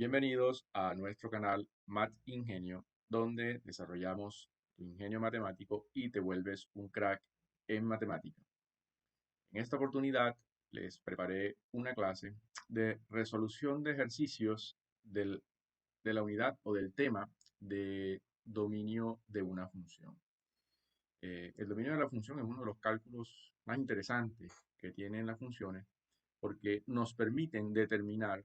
Bienvenidos a nuestro canal Mat Ingenio, donde desarrollamos tu ingenio matemático y te vuelves un crack en matemática. En esta oportunidad les preparé una clase de resolución de ejercicios de la unidad o del tema de dominio de una función. El dominio de la función es uno de los cálculos más interesantes que tienen las funciones porque nos permiten determinar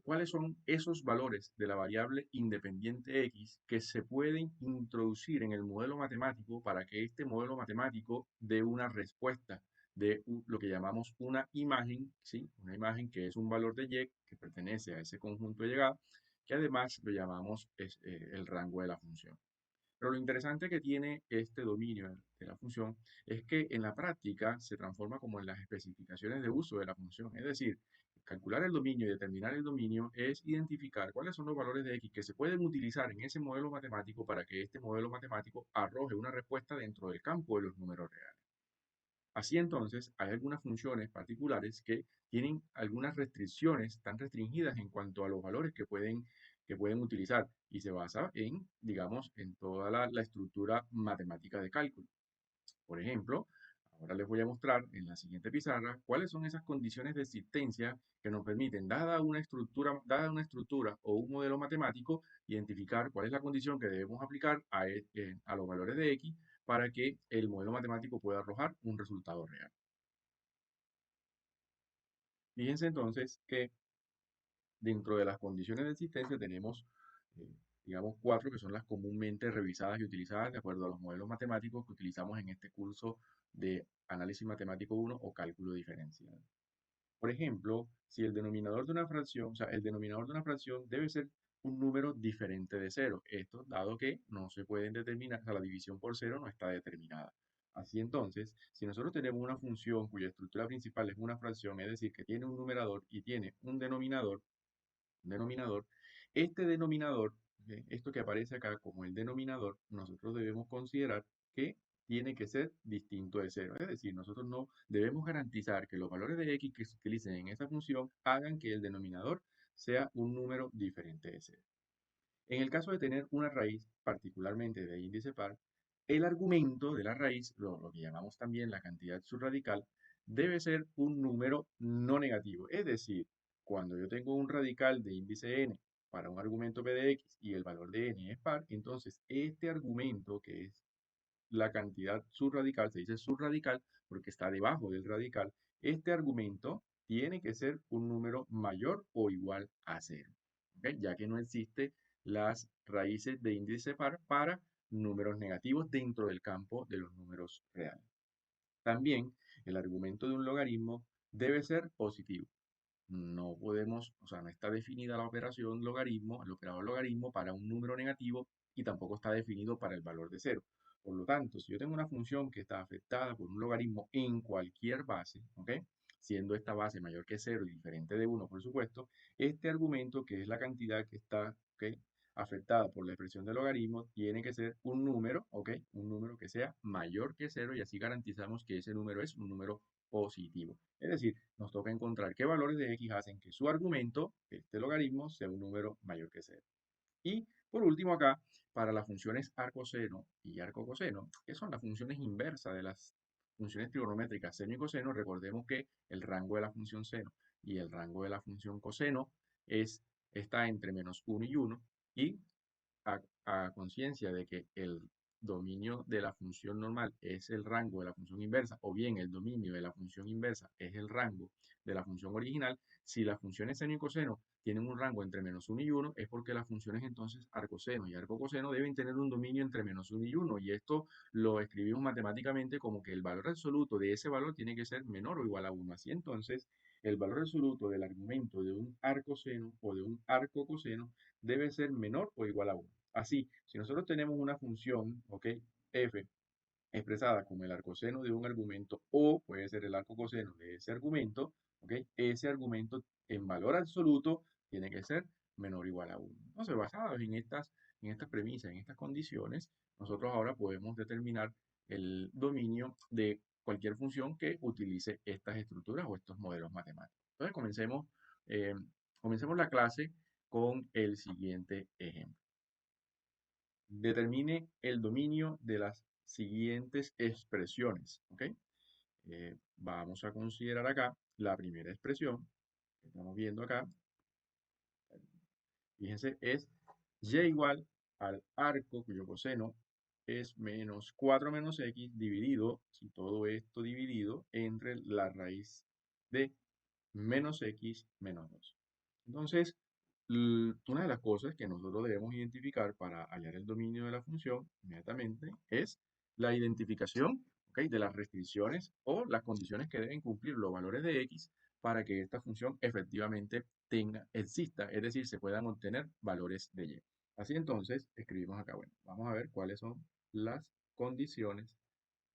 cuáles son esos valores de la variable independiente x que se pueden introducir en el modelo matemático para que este modelo matemático dé una respuesta de lo que llamamos una imagen, ¿sí? Una imagen que es un valor de y que pertenece a ese conjunto de llegada, que además lo llamamos el rango de la función. Pero lo interesante que tiene este dominio de la función es que en la práctica se transforma como en las especificaciones de uso de la función. Es decir, calcular el dominio y determinar el dominio es identificar cuáles son los valores de x que se pueden utilizar en ese modelo matemático para que este modelo matemático arroje una respuesta dentro del campo de los números reales. Así entonces, hay algunas funciones particulares que tienen algunas restricciones tan restringidas en cuanto a los valores que pueden utilizar y se basa en, digamos, en toda la estructura matemática de cálculo. Por ejemplo, ahora les voy a mostrar en la siguiente pizarra cuáles son esas condiciones de existencia que nos permiten, dada una estructura o un modelo matemático, identificar cuál es la condición que debemos aplicar a los valores de x para que el modelo matemático pueda arrojar un resultado real. Fíjense entonces que dentro de las condiciones de existencia tenemos, eh, digamos, cuatro que son las comúnmente revisadas y utilizadas de acuerdo a los modelos matemáticos que utilizamos en este curso de análisis matemático 1 o cálculo diferencial. Por ejemplo, si el denominador de una fracción, o sea, el denominador de una fracción debe ser un número diferente de cero. Esto dado que no se pueden determinar, o sea, la división por cero no está determinada. Así entonces, si nosotros tenemos una función cuya estructura principal es una fracción, es decir, que tiene un numerador y tiene un denominador, este denominador, esto que aparece acá como el denominador, nosotros debemos considerar que tiene que ser distinto de cero. Es decir, nosotros no debemos garantizar que los valores de x que se utilicen en esa función hagan que el denominador sea un número diferente de cero. En el caso de tener una raíz, particularmente de índice par, el argumento de la raíz, lo que llamamos también la cantidad subradical, debe ser un número no negativo. Es decir, cuando yo tengo un radical de índice n para un argumento p de x y el valor de n es par, entonces este argumento, que es la cantidad subradical, se dice subradical porque está debajo del radical, este argumento tiene que ser un número mayor o igual a cero, ¿ok? Ya que no existe las raíces de índice par para números negativos dentro del campo de los números reales. También el argumento de un logaritmo debe ser positivo. No podemos, o sea, no está definida la operación logaritmo, el operador logaritmo para un número negativo y tampoco está definido para el valor de cero. Por lo tanto, si yo tengo una función que está afectada por un logaritmo en cualquier base, ¿ok? Siendo esta base mayor que cero y diferente de uno, por supuesto, este argumento, que es la cantidad que está, ¿ok?, afectada por la expresión de logaritmo, tiene que ser un número, ¿ok? Un número que sea mayor que cero y así garantizamos que ese número es un número positivo. Es decir, nos toca encontrar qué valores de x hacen que su argumento, este logaritmo, sea un número mayor que cero. Y por último acá, para las funciones arcoseno y arcocoseno, que son las funciones inversas de las funciones trigonométricas seno y coseno, recordemos que el rango de la función seno y el rango de la función coseno está entre -1 y 1, y a conciencia de que el dominio de la función normal es el rango de la función inversa, o bien el dominio de la función inversa es el rango de la función original, si las funciones seno y coseno tienen un rango entre -1 y 1, es porque las funciones entonces arcoseno y arcocoseno deben tener un dominio entre -1 y 1, y esto lo escribimos matemáticamente como que el valor absoluto de ese valor tiene que ser menor o igual a 1. Así entonces, el valor absoluto del argumento de un arcoseno o de un arcocoseno debe ser menor o igual a 1. Así, si nosotros tenemos una función, ¿ok?, f expresada como el arcoseno de un argumento o puede ser el arcocoseno de ese argumento, ¿ok? Ese argumento en valor absoluto tiene que ser menor o igual a 1. Entonces, basados en estas premisas, en estas condiciones, nosotros ahora podemos determinar el dominio de cualquier función que utilice estas estructuras o estos modelos matemáticos. Entonces, comencemos la clase con el siguiente ejemplo. Determine el dominio de las siguientes expresiones, ¿ok? Vamos a considerar acá la primera expresión que estamos viendo acá. Fíjense, es y igual al arco cuyo coseno es menos 4 menos x dividido, si todo esto dividido, entre la raíz de menos x menos 2. Entonces, una de las cosas que nosotros debemos identificar para hallar el dominio de la función inmediatamente es la identificación, ¿ok?, de las restricciones o las condiciones que deben cumplir los valores de x para que esta función efectivamente exista, es decir, se puedan obtener valores de y. Así entonces, escribimos acá, bueno, vamos a ver cuáles son las condiciones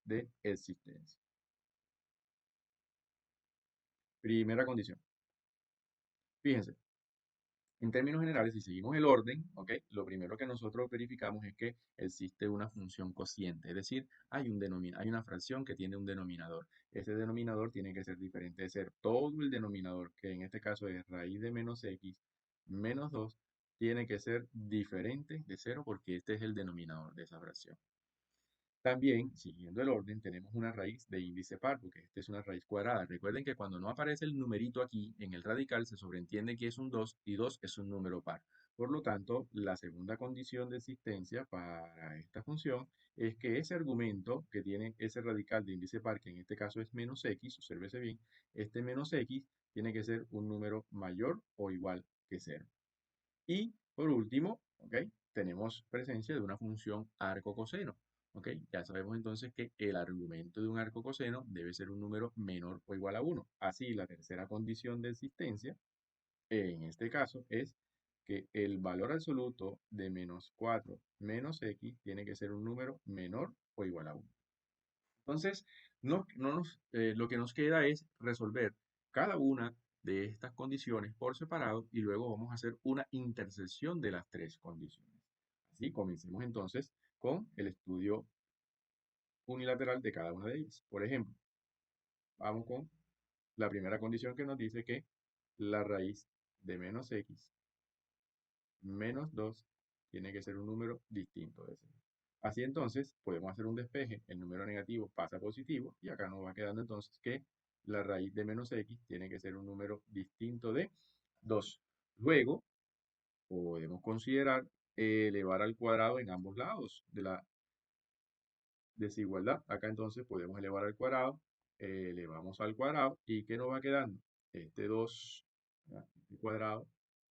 de existencia. Primera condición. Fíjense, en términos generales, si seguimos el orden, ¿ok? Lo primero que nosotros verificamos es que existe una función cociente, es decir, hay una fracción que tiene un denominador. Ese denominador tiene que ser diferente de ser todo el denominador, que en este caso es raíz de menos x menos 2, tiene que ser diferente de 0 porque este es el denominador de esa fracción. También, siguiendo el orden, tenemos una raíz de índice par, porque esta es una raíz cuadrada. Recuerden que cuando no aparece el numerito aquí en el radical, se sobreentiende que es un 2 y 2 es un número par. Por lo tanto, la segunda condición de existencia para esta función es que ese argumento que tiene ese radical de índice par, que en este caso es menos x, obsérvese bien, este menos x tiene que ser un número mayor o igual que 0. Y por último, ¿ok?, tenemos presencia de una función arco coseno. ¿Ok? Ya sabemos entonces que el argumento de un arco coseno debe ser un número menor o igual a 1. Así, la tercera condición de existencia, en este caso, es que el valor absoluto de menos 4 menos x tiene que ser un número menor o igual a 1. Entonces, lo que nos queda es resolver cada una de estas condiciones por separado y luego vamos a hacer una intersección de las tres condiciones. Así, comencemos entonces con el estudio unilateral de cada una de ellas. Por ejemplo, vamos con la primera condición que nos dice que la raíz de menos x menos 2 tiene que ser un número distinto de 0. Así entonces, podemos hacer un despeje, el número negativo pasa a positivo, y acá nos va quedando entonces que la raíz de menos x tiene que ser un número distinto de 2. Luego, podemos considerar elevar al cuadrado en ambos lados de la desigualdad. Acá entonces podemos elevar al cuadrado, elevamos al cuadrado, ¿y qué nos va quedando? Este 2, ¿verdad?, este cuadrado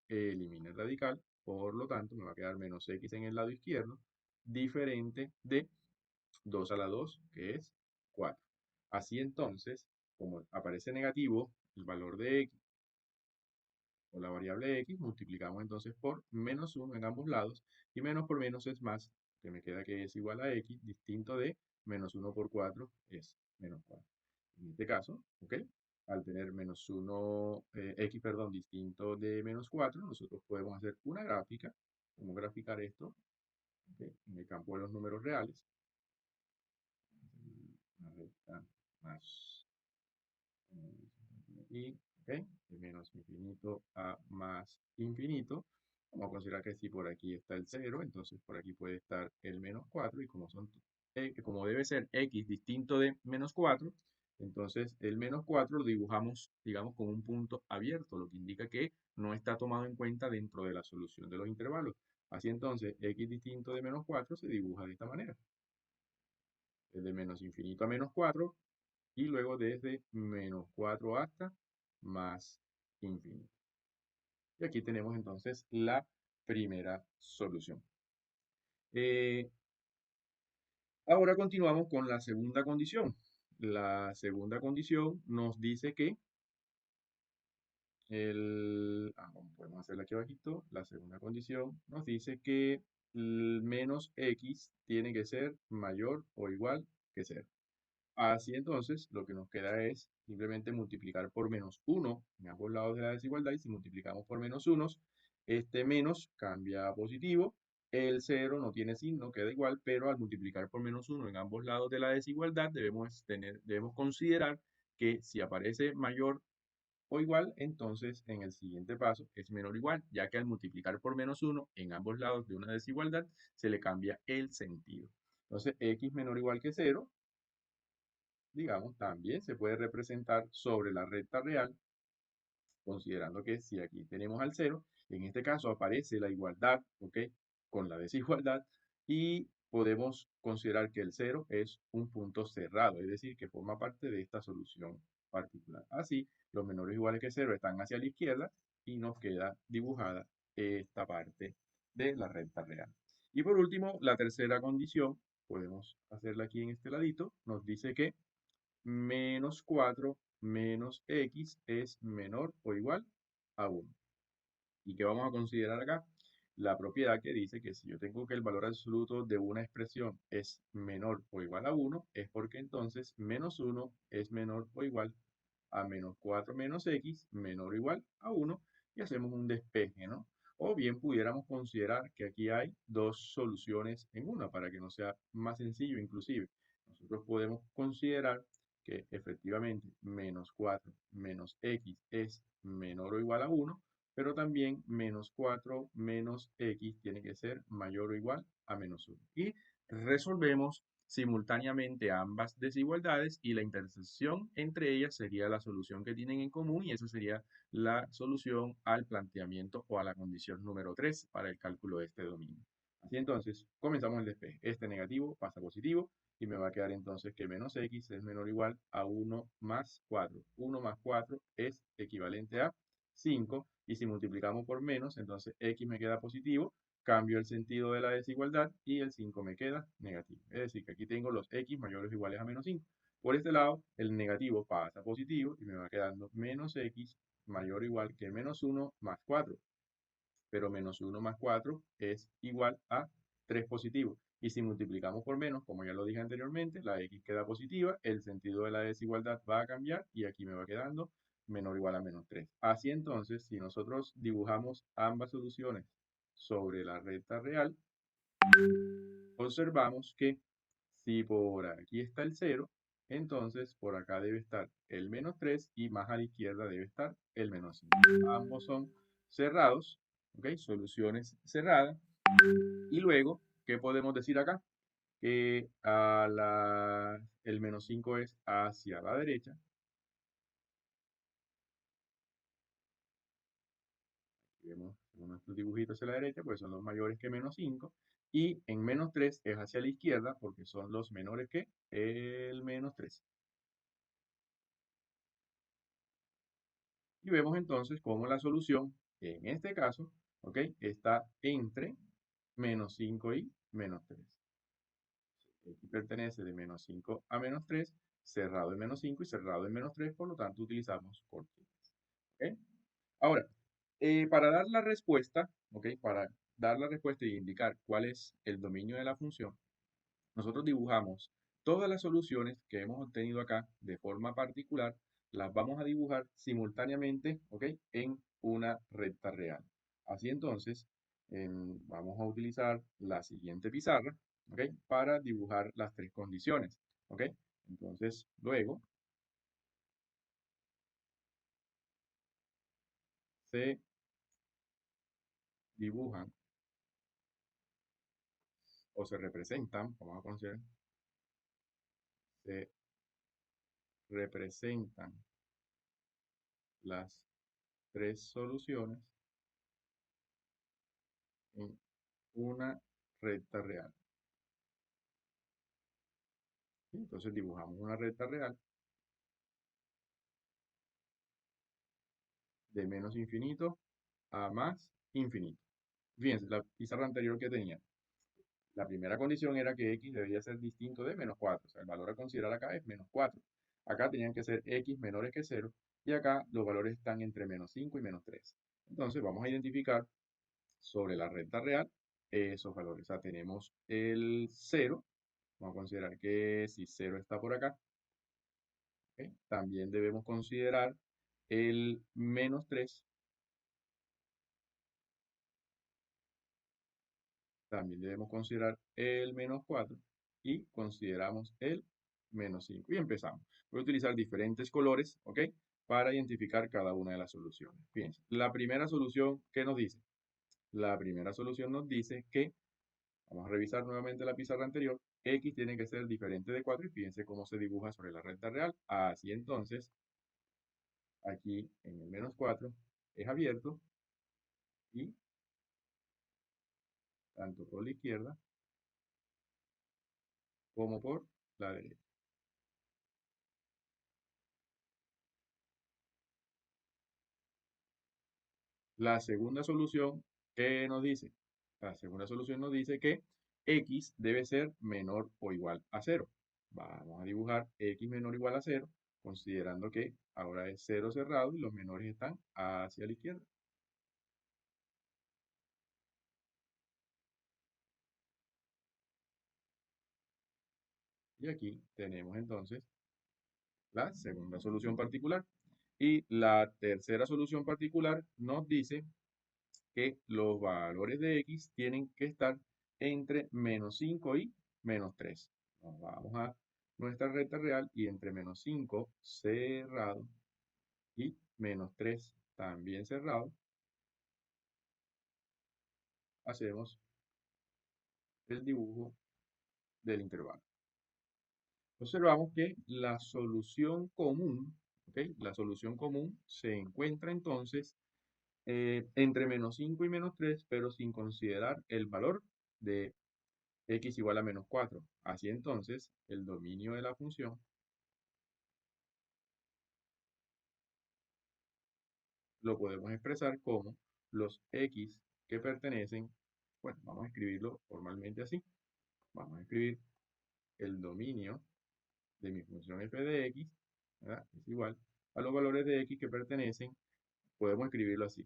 elimina el radical, por lo tanto me va a quedar menos x en el lado izquierdo, diferente de 2 a la 2, que es 4. Así entonces, como aparece negativo el valor de x o la variable x, multiplicamos entonces por menos 1 en ambos lados, y menos por menos es más, que me queda que es igual a x, distinto de menos 1 por 4 es menos 4. En este caso, ¿ok?, al tener menos 1, x, perdón, distinto de menos 4, nosotros podemos hacer una gráfica. Vamos a graficar esto, ¿ok?, en el campo de los números reales. Una recta más y, ¿ok?, de menos infinito a más infinito. Vamos a considerar que si por aquí está el 0, entonces por aquí puede estar el menos 4, y como debe ser x distinto de menos 4, entonces el menos 4 lo dibujamos, digamos, con un punto abierto, lo que indica que no está tomado en cuenta dentro de la solución de los intervalos. Así entonces, x distinto de menos 4 se dibuja de esta manera. Desde menos infinito a menos 4, y luego desde menos 4 hasta más infinito. Y aquí tenemos entonces la primera solución. Eh, Ahora continuamos con la segunda condición. La segunda condición nos dice que podemos hacerla aquí abajito. La segunda condición nos dice que el menos x tiene que ser mayor o igual que 0. Así entonces, lo que nos queda es simplemente multiplicar por menos 1 en ambos lados de la desigualdad, y si multiplicamos por menos 1, este menos cambia a positivo, el 0 no tiene signo, queda igual, pero al multiplicar por menos 1 en ambos lados de la desigualdad debemos considerar que si aparece mayor o igual, entonces en el siguiente paso es menor o igual, ya que al multiplicar por -1 en ambos lados de una desigualdad, se le cambia el sentido. Entonces, x menor o igual que 0, digamos, también se puede representar sobre la recta real, considerando que si aquí tenemos al 0, en este caso aparece la igualdad, ¿ok? Con la desigualdad, y podemos considerar que el 0 es un punto cerrado, es decir, que forma parte de esta solución particular. Así, los menores o iguales que 0 están hacia la izquierda y nos queda dibujada esta parte de la recta real. Y por último, la tercera condición, podemos hacerla aquí en este ladito, nos dice que menos 4 menos x es menor o igual a 1. ¿Y qué vamos a considerar acá? La propiedad que dice que si yo tengo que el valor absoluto de una expresión es menor o igual a 1, es porque entonces menos 1 es menor o igual a menos 4 menos x menor o igual a 1 y hacemos un despeje, ¿no? O bien pudiéramos considerar que aquí hay dos soluciones en una para que no sea más sencillo inclusive. Nosotros podemos considerar que efectivamente menos 4 menos x es menor o igual a 1, pero también menos 4 menos x tiene que ser mayor o igual a menos 1. Y resolvemos simultáneamente ambas desigualdades y la intersección entre ellas sería la solución que tienen en común y esa sería la solución al planteamiento o a la condición número 3 para el cálculo de este dominio. Así entonces, comenzamos el despeje. Este negativo pasa a positivo y me va a quedar entonces que menos x es menor o igual a 1 más 4. 1 más 4 es equivalente a 5 y si multiplicamos por menos, entonces x me queda positivo, cambio el sentido de la desigualdad y el 5 me queda negativo. Es decir, que aquí tengo los x mayores o iguales a menos 5. Por este lado, el negativo pasa a positivo y me va quedando menos x mayor o igual que menos 1 más 4. Pero menos 1 más 4 es igual a 3 positivo. Y si multiplicamos por menos, como ya lo dije anteriormente, la x queda positiva, el sentido de la desigualdad va a cambiar y aquí me va quedando menor o igual a menos 3. Así entonces, si nosotros dibujamos ambas soluciones sobre la recta real, observamos que si por aquí está el 0, entonces por acá debe estar el menos 3 y más a la izquierda debe estar el menos 5. Ambos son cerrados, ¿ok? Soluciones cerradas. Y luego, ¿qué podemos decir acá? Que el menos 5 es hacia la derecha. Aquí vemos nuestros dibujitos hacia la derecha, pues son los mayores que menos 5. Y en menos 3 es hacia la izquierda, porque son los menores que el menos 3. Y vemos entonces cómo la solución, en este caso, ¿ok? Está entre menos 5 y menos 3. Aquí pertenece de menos 5 a menos 3, cerrado en menos 5 y cerrado en menos 3, por lo tanto utilizamos corchetes. ¿Ok? Ahora, para dar la respuesta, ¿ok? Para dar la respuesta y indicar cuál es el dominio de la función, nosotros dibujamos todas las soluciones que hemos obtenido acá de forma particular, las vamos a dibujar simultáneamente, ¿ok? En una recta real. Así entonces, vamos a utilizar la siguiente pizarra, ¿ok? Para dibujar las tres condiciones, ¿ok? Entonces, luego se dibujan o se representan, vamos a considerar, se representan las tres soluciones en una recta real. ¿Sí? Entonces dibujamos una recta real de menos infinito a más infinito. Fíjense, la pizarra anterior que tenía, la primera condición era que x debía ser distinto de menos 4. O sea, el valor a considerar acá es menos 4. Acá tenían que ser x menores que 0 y acá los valores están entre menos 5 y menos 3. Entonces vamos a identificar sobre la recta real esos valores. O sea, tenemos el 0. Vamos a considerar que si 0 está por acá, ¿ok? También debemos considerar el menos 3. También debemos considerar el menos 4 y consideramos el menos 5. Y empezamos. Voy a utilizar diferentes colores, ¿ok? para identificar cada una de las soluciones. Fíjense, la primera solución, ¿qué nos dice? La primera solución nos dice que, vamos a revisar nuevamente la pizarra anterior, x tiene que ser diferente de 4 y fíjense cómo se dibuja sobre la recta real. Así entonces, aquí en el menos 4 es abierto y tanto por la izquierda como por la derecha. La segunda solución, ¿qué nos dice? La segunda solución nos dice que x debe ser menor o igual a cero. Vamos a dibujar x menor o igual a cero, considerando que ahora es cero cerrado y los menores están hacia la izquierda. Y aquí tenemos entonces la segunda solución particular. Y la tercera solución particular nos dice que los valores de x tienen que estar entre menos 5 y menos 3. Nos vamos a nuestra recta real y entre menos 5 cerrado y menos 3 también cerrado, hacemos el dibujo del intervalo. Observamos que la solución común, ¿ok? La solución común se encuentra entonces entre menos 5 y menos 3, pero sin considerar el valor de x igual a menos 4. Así entonces, el dominio de la función lo podemos expresar como los x que pertenecen, bueno, vamos a escribirlo formalmente así. Vamos a escribir el dominio de mi función f de x, ¿verdad? Es igual a los valores de x que pertenecen, podemos escribirlo así,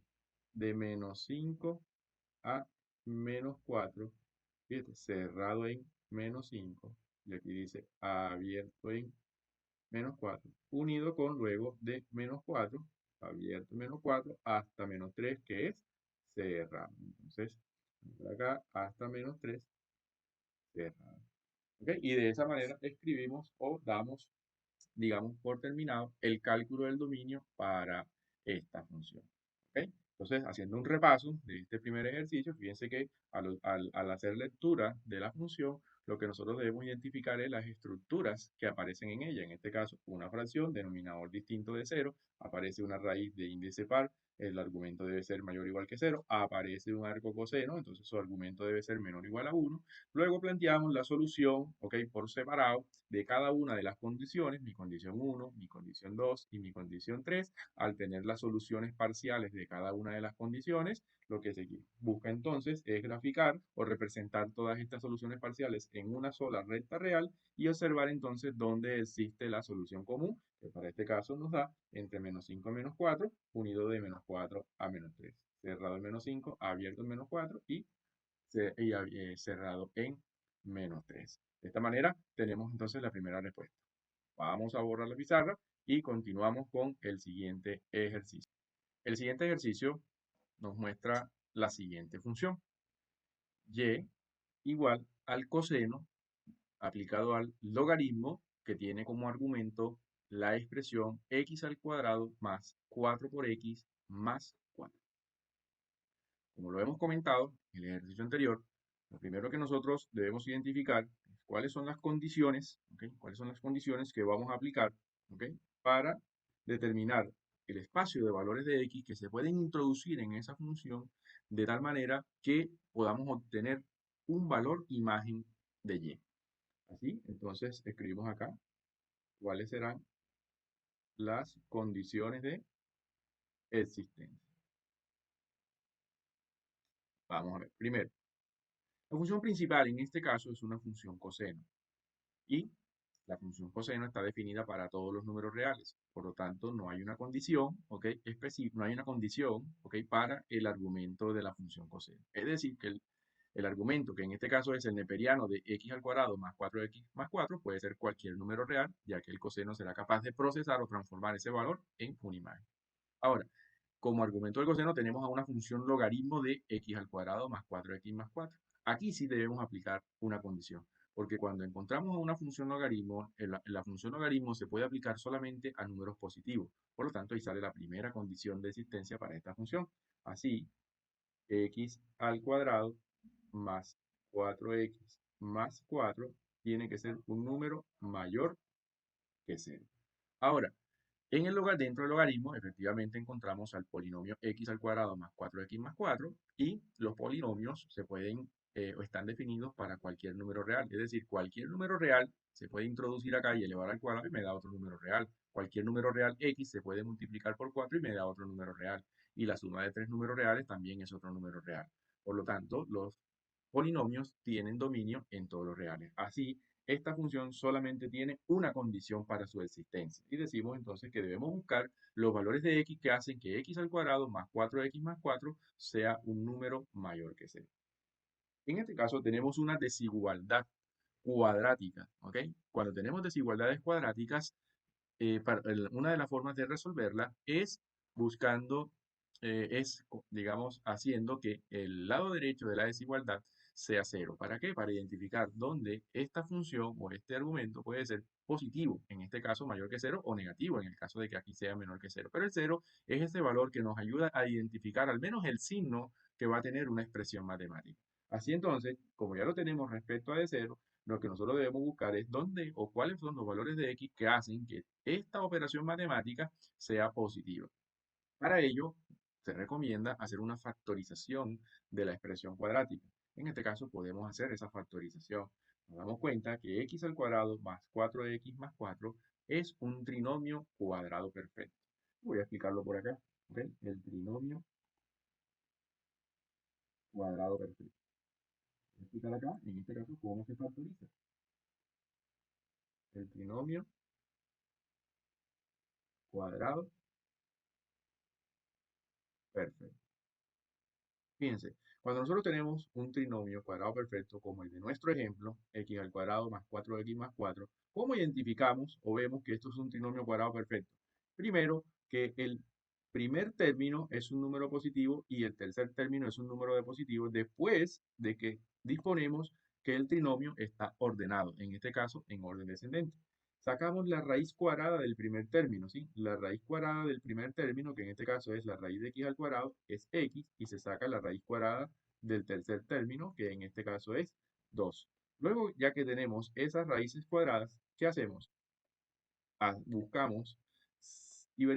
de menos 5 a menos 4, fíjate, cerrado en menos 5, y aquí dice abierto en menos 4, unido con luego de menos 4, abierto menos 4, hasta menos 3, que es cerrado. Entonces, por acá hasta menos 3, cerrado. ¿Ok? Y de esa manera escribimos o damos, digamos, por terminado el cálculo del dominio para esta función. ¿Ok? Entonces, haciendo un repaso de este primer ejercicio, fíjense que al hacer lectura de la función, lo que nosotros debemos identificar es las estructuras que aparecen en ella. En este caso, una fracción, denominador distinto de cero, aparece una raíz de índice par, el argumento debe ser mayor o igual que cero, aparece un arco coseno, entonces su argumento debe ser menor o igual a 1. Luego planteamos la solución, ¿ok? Por separado de cada una de las condiciones, mi condición 1, mi condición 2 y mi condición 3. Al tener las soluciones parciales de cada una de las condiciones, lo que se busca entonces es graficar o representar todas estas soluciones parciales en una sola recta real y observar entonces dónde existe la solución común, que para este caso nos da entre menos 5 y menos 4, unido de menos 4 a menos 3. Cerrado en menos 5, abierto en menos 4 y cerrado en menos 3. De esta manera tenemos entonces la primera respuesta. Vamos a borrar la pizarra y continuamos con el siguiente ejercicio. El siguiente ejercicio nos muestra la siguiente función. Y igual al coseno aplicado al logaritmo que tiene como argumento la expresión x al cuadrado más 4 por x más 4. Como lo hemos comentado en el ejercicio anterior, lo primero que nosotros debemos identificar es cuáles son las condiciones, ¿ok? Cuáles son las condiciones que vamos a aplicar, ¿ok? Para determinar el espacio de valores de x que se pueden introducir en esa función de tal manera que podamos obtener un valor imagen de y. Así, entonces escribimos acá cuáles serán las condiciones de existencia. Vamos a ver. Primero, la función principal en este caso es una función coseno. Y la función coseno está definida para todos los números reales. Por lo tanto, no hay una condición, ¿ok? No hay una condición, ¿ok? Para el argumento de la función coseno. Es decir, que el argumento, que en este caso es el neperiano de x al cuadrado más 4x más 4, puede ser cualquier número real, ya que el coseno será capaz de procesar o transformar ese valor en una imagen. Ahora, como argumento del coseno tenemos a una función logaritmo de x al cuadrado más 4x más 4. Aquí sí debemos aplicar una condición. Porque cuando encontramos una función logaritmo, la función logaritmo se puede aplicar solamente a números positivos. Por lo tanto, ahí sale la primera condición de existencia para esta función. Así, x al cuadrado más 4x más 4 tiene que ser un número mayor que 0. Ahora, dentro del logaritmo, efectivamente encontramos al polinomio x al cuadrado más 4x más 4 y los polinomios se pueden o están definidos para cualquier número real. Es decir, cualquier número real se puede introducir acá y elevar al cuadrado y me da otro número real. Cualquier número real x se puede multiplicar por 4 y me da otro número real. Y la suma de tres números reales también es otro número real. Por lo tanto, los polinomios tienen dominio en todos los reales. Así, esta función solamente tiene una condición para su existencia. Y decimos entonces que debemos buscar los valores de x que hacen que x al cuadrado más 4x más 4 sea un número mayor que 0. En este caso tenemos una desigualdad cuadrática, ¿ok? Cuando tenemos desigualdades cuadráticas, una de las formas de resolverla es buscando, digamos, haciendo que el lado derecho de la desigualdad sea cero. ¿Para qué? Para identificar dónde esta función o este argumento puede ser positivo, en este caso mayor que cero, o negativo, en el caso de que aquí sea menor que cero. Pero el cero es ese valor que nos ayuda a identificar al menos el signo que va a tener una expresión matemática. Así entonces, como ya lo tenemos respecto a de cero, lo que nosotros debemos buscar es dónde o cuáles son los valores de x que hacen que esta operación matemática sea positiva. Para ello, se recomienda hacer una factorización de la expresión cuadrática. En este caso, podemos hacer esa factorización. Nos damos cuenta que x al cuadrado más 4x más 4 es un trinomio cuadrado perfecto. Voy a explicarlo por acá. ¿Ok? El trinomio cuadrado perfecto. Voy a explicar acá, en este caso, cómo se factoriza. El trinomio cuadrado perfecto. Fíjense, cuando nosotros tenemos un trinomio cuadrado perfecto, como el de nuestro ejemplo, x al cuadrado más 4x más 4, ¿cómo identificamos o vemos que esto es un trinomio cuadrado perfecto? Primero, que el primer término es un número positivo y el tercer término es un número de positivo después de que disponemos que el trinomio está ordenado, en este caso en orden descendente. Sacamos la raíz cuadrada del primer término, ¿sí? La raíz cuadrada del primer término, que en este caso es la raíz de x al cuadrado, es x, y se saca la raíz cuadrada del tercer término, que en este caso es 2. Luego, ya que tenemos esas raíces cuadradas, ¿qué hacemos? Buscamos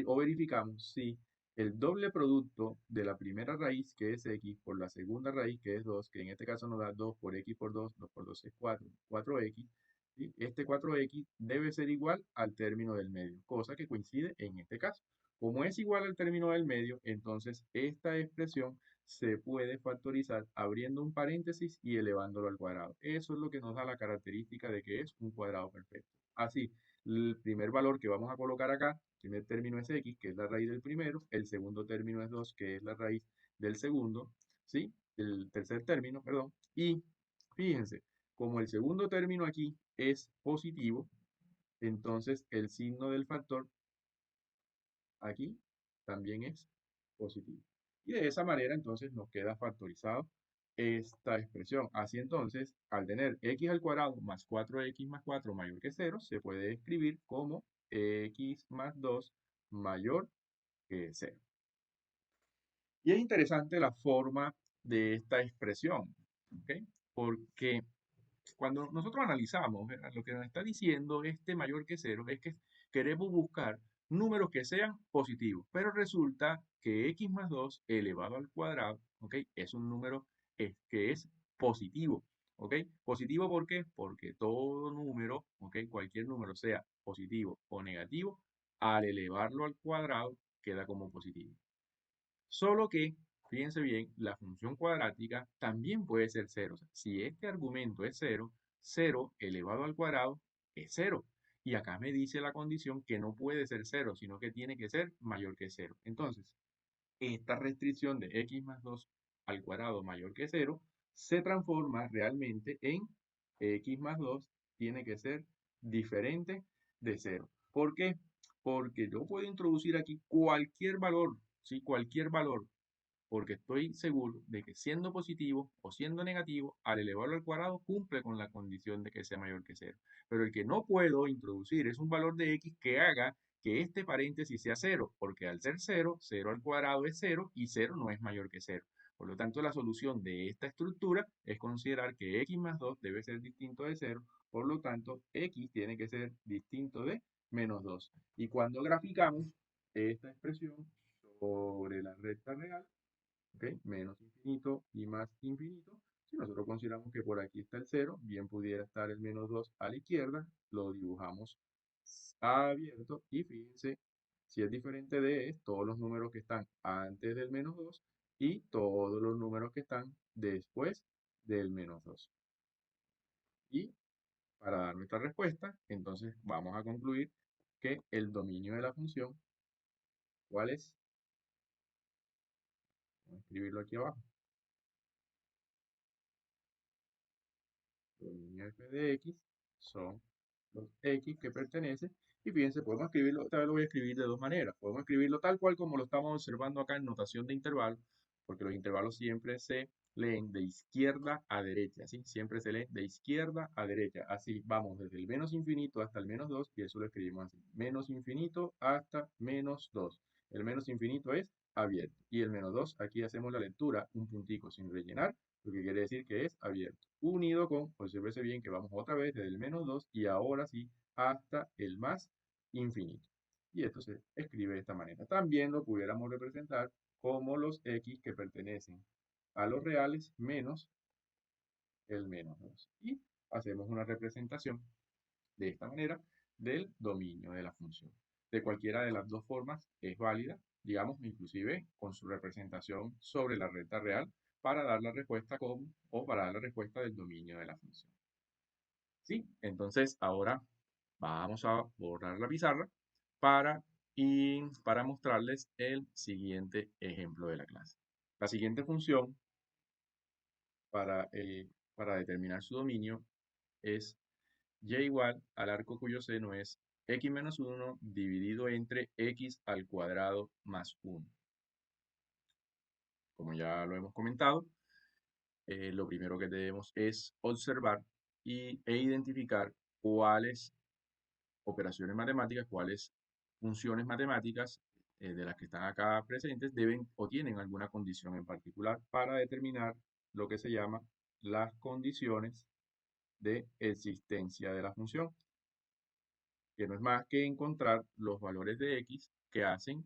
o verificamos si el doble producto de la primera raíz, que es x, por la segunda raíz, que es 2, que en este caso nos da 2 por x por 2, 2 por 2 es 4, 4x, ¿sí? Este 4x debe ser igual al término del medio, cosa que coincide en este caso. Como es igual al término del medio, entonces esta expresión se puede factorizar abriendo un paréntesis y elevándolo al cuadrado. Eso es lo que nos da la característica de que es un cuadrado perfecto. Así, el primer valor que vamos a colocar acá, el primer término es x, que es la raíz del primero, el segundo término es 2, que es la raíz del segundo, ¿sí? El tercer término, perdón, y fíjense, como el segundo término aquí es positivo, entonces el signo del factor aquí también es positivo. Y de esa manera entonces nos queda factorizado esta expresión. Así entonces, al tener x al cuadrado más 4x más 4 mayor que 0, se puede escribir como x más 2 mayor que 0. Y es interesante la forma de esta expresión, ¿ok? Porque cuando nosotros analizamos, ¿verdad? Lo que nos está diciendo este mayor que 0 es que queremos buscar números que sean positivos, pero resulta que x más 2 elevado al cuadrado, ¿ok? Es un número que es positivo, ¿ok? ¿Positivo por qué? Porque todo número, ¿ok? Cualquier número sea positivo o negativo, al elevarlo al cuadrado queda como positivo. Solo que, fíjense bien, la función cuadrática también puede ser cero. O sea, si este argumento es cero, 0 elevado al cuadrado es cero. Y acá me dice la condición que no puede ser cero, sino que tiene que ser mayor que cero. Entonces, esta restricción de x más 2 al cuadrado mayor que cero se transforma realmente en x más 2 tiene que ser diferente de cero. ¿Por qué? Porque yo puedo introducir aquí cualquier valor, ¿sí? Cualquier valor, porque estoy seguro de que siendo positivo o siendo negativo, al elevarlo al cuadrado cumple con la condición de que sea mayor que cero. Pero el que no puedo introducir es un valor de x que haga que este paréntesis sea cero, porque al ser cero, cero al cuadrado es cero y cero no es mayor que cero. Por lo tanto, la solución de esta estructura es considerar que x más 2 debe ser distinto de cero, por lo tanto, x tiene que ser distinto de menos 2. Y cuando graficamos esta expresión sobre la recta real, ¿ok? Menos infinito y más infinito. Si nosotros consideramos que por aquí está el cero, bien pudiera estar el menos 2 a la izquierda, lo dibujamos abierto y fíjense, si es diferente de todos los números que están antes del menos 2 y todos los números que están después del menos 2. Y para dar nuestra respuesta, entonces vamos a concluir que el dominio de la función, ¿cuál es? Vamos a escribirlo aquí abajo. Dominio f de x son los x que pertenecen. Y fíjense, podemos escribirlo, esta vez lo voy a escribir de dos maneras. Podemos escribirlo tal cual como lo estamos observando acá en notación de intervalo, porque los intervalos siempre se leen de izquierda a derecha, ¿sí? Siempre se leen de izquierda a derecha. Así, vamos desde el menos infinito hasta el menos 2 y eso lo escribimos así. Menos infinito hasta menos 2. El menos infinito es abierto. Y el menos 2, aquí hacemos la lectura, un puntico sin rellenar, lo que quiere decir que es abierto. Unido con, obsérvese bien que vamos otra vez desde el menos 2 y ahora sí hasta el más infinito. Y esto se escribe de esta manera. También lo pudiéramos representar como los x que pertenecen a los reales menos el menos 2. Y hacemos una representación de esta manera del dominio de la función. De cualquiera de las dos formas es válida, digamos, inclusive con su representación sobre la recta real para dar la respuesta con o para dar la respuesta del dominio de la función. ¿Sí? Entonces, ahora vamos a borrar la pizarra para, para mostrarles el siguiente ejemplo de la clase. La siguiente función para determinar su dominio es y igual al arco cuyo seno es x menos 1 dividido entre x al cuadrado más 1. Como ya lo hemos comentado, lo primero que debemos es observar e identificar cuáles operaciones matemáticas, cuáles funciones matemáticas de las que están acá presentes deben o tienen alguna condición en particular para determinar lo que se llama las condiciones de existencia de la función, que no es más que encontrar los valores de x que hacen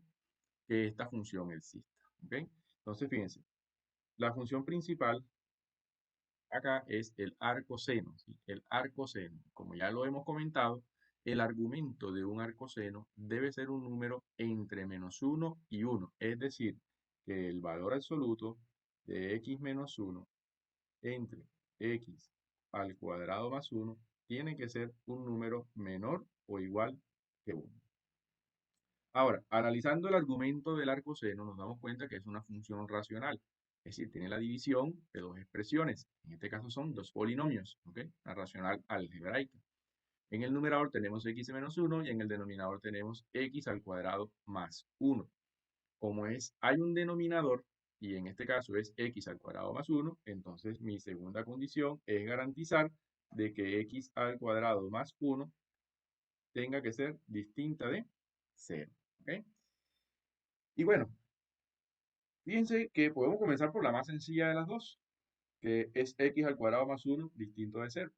que esta función exista. ¿Ok? Entonces, fíjense, la función principal acá es el arcoseno, ¿sí? El arcoseno. Como ya lo hemos comentado, el argumento de un arcoseno debe ser un número entre menos 1 y 1. Es decir, que el valor absoluto de x menos 1 entre x al cuadrado más 1 tiene que ser un número menor o igual que 1. Ahora, analizando el argumento del arcoseno, nos damos cuenta que es una función racional. Es decir, tiene la división de dos expresiones. En este caso son dos polinomios, ¿ok? La racional algebraica. En el numerador tenemos x menos 1 y en el denominador tenemos x al cuadrado más 1. Como hay un denominador, y en este caso es x al cuadrado más 1, entonces mi segunda condición es garantizar de que x al cuadrado más 1 tenga que ser distinta de 0. ¿Ok? Y bueno, fíjense que podemos comenzar por la más sencilla de las dos, que es x al cuadrado más 1 distinto de 0.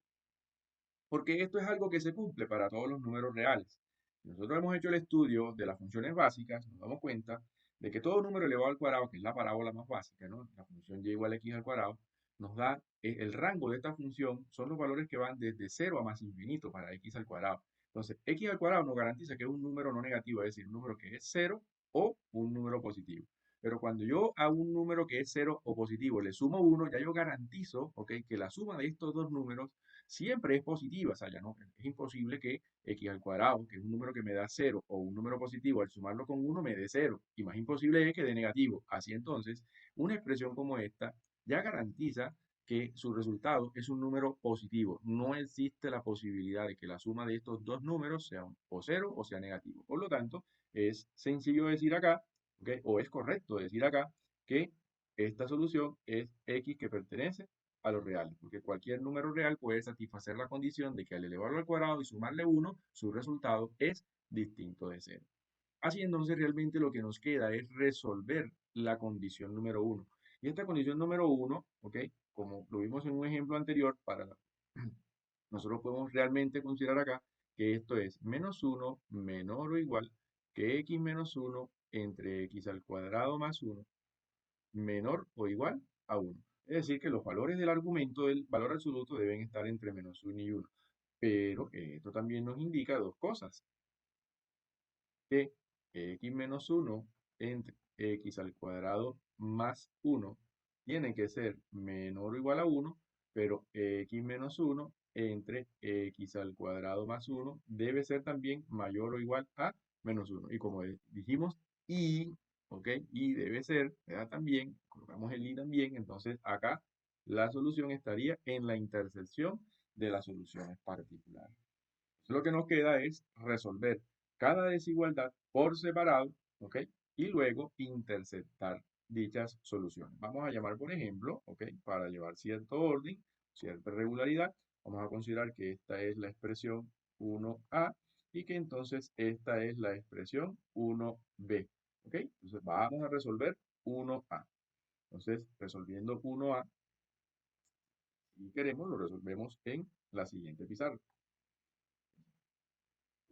Porque esto es algo que se cumple para todos los números reales. Si nosotros hemos hecho el estudio de las funciones básicas, nos damos cuenta de que todo número elevado al cuadrado, que es la parábola más básica, ¿no? La función y igual a x al cuadrado, nos da el rango de esta función, son los valores que van desde 0 a más infinito para x al cuadrado. Entonces, x al cuadrado nos garantiza que es un número no negativo, es decir, un número que es 0 o un número positivo. Pero cuando yo a un número que es 0 o positivo le sumo 1, ya yo garantizo, ¿ok?, que la suma de estos dos números siempre es positiva. O sea, ya no, es imposible que x al cuadrado, que es un número que me da 0, o un número positivo, al sumarlo con 1 me dé 0. Y más imposible es que dé negativo. Así entonces, una expresión como esta ya garantiza que su resultado es un número positivo. No existe la posibilidad de que la suma de estos dos números sea o 0 o sea negativo. Por lo tanto, es sencillo decir acá, ¿okay?, o es correcto decir acá, que esta solución es x que pertenece a los reales, porque cualquier número real puede satisfacer la condición de que al elevarlo al cuadrado y sumarle 1, su resultado es distinto de cero. Así entonces realmente lo que nos queda es resolver la condición número uno. Y esta condición número uno, ¿ok? Como lo vimos en un ejemplo anterior, nosotros podemos realmente considerar acá que esto es menos uno menor o igual que x menos uno entre x al cuadrado más uno menor o igual a uno. Es decir, que los valores del argumento del valor absoluto deben estar entre menos uno y uno. Pero esto también nos indica dos cosas que x menos uno entre x al cuadrado más uno tiene que ser menor o igual a uno, pero x menos uno entre x al cuadrado más uno debe ser también mayor o igual a menos uno. Y como dijimos, y, ¿ok? Y debe ser, ¿verdad? También, colocamos el y también, entonces acá la solución estaría en la intersección de las soluciones particulares. Lo que nos queda es resolver cada desigualdad por separado, ¿ok? Y luego interceptar dichas soluciones. Vamos a llamar, por ejemplo, ¿ok? Para llevar cierto orden, cierta regularidad, vamos a considerar que esta es la expresión 1a y que entonces esta es la expresión 1b, ¿ok? Entonces vamos a resolver 1a. Entonces, resolviendo 1a, si queremos, lo resolvemos en la siguiente pizarra.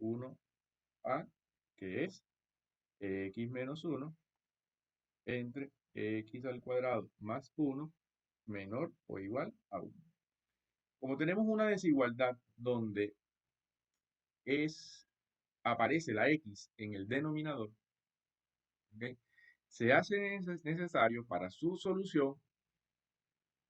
1a, que es x menos uno entre x al cuadrado más uno menor o igual a uno. Como tenemos una desigualdad donde aparece la x en el denominador, ¿ok? Se hace necesario para su solución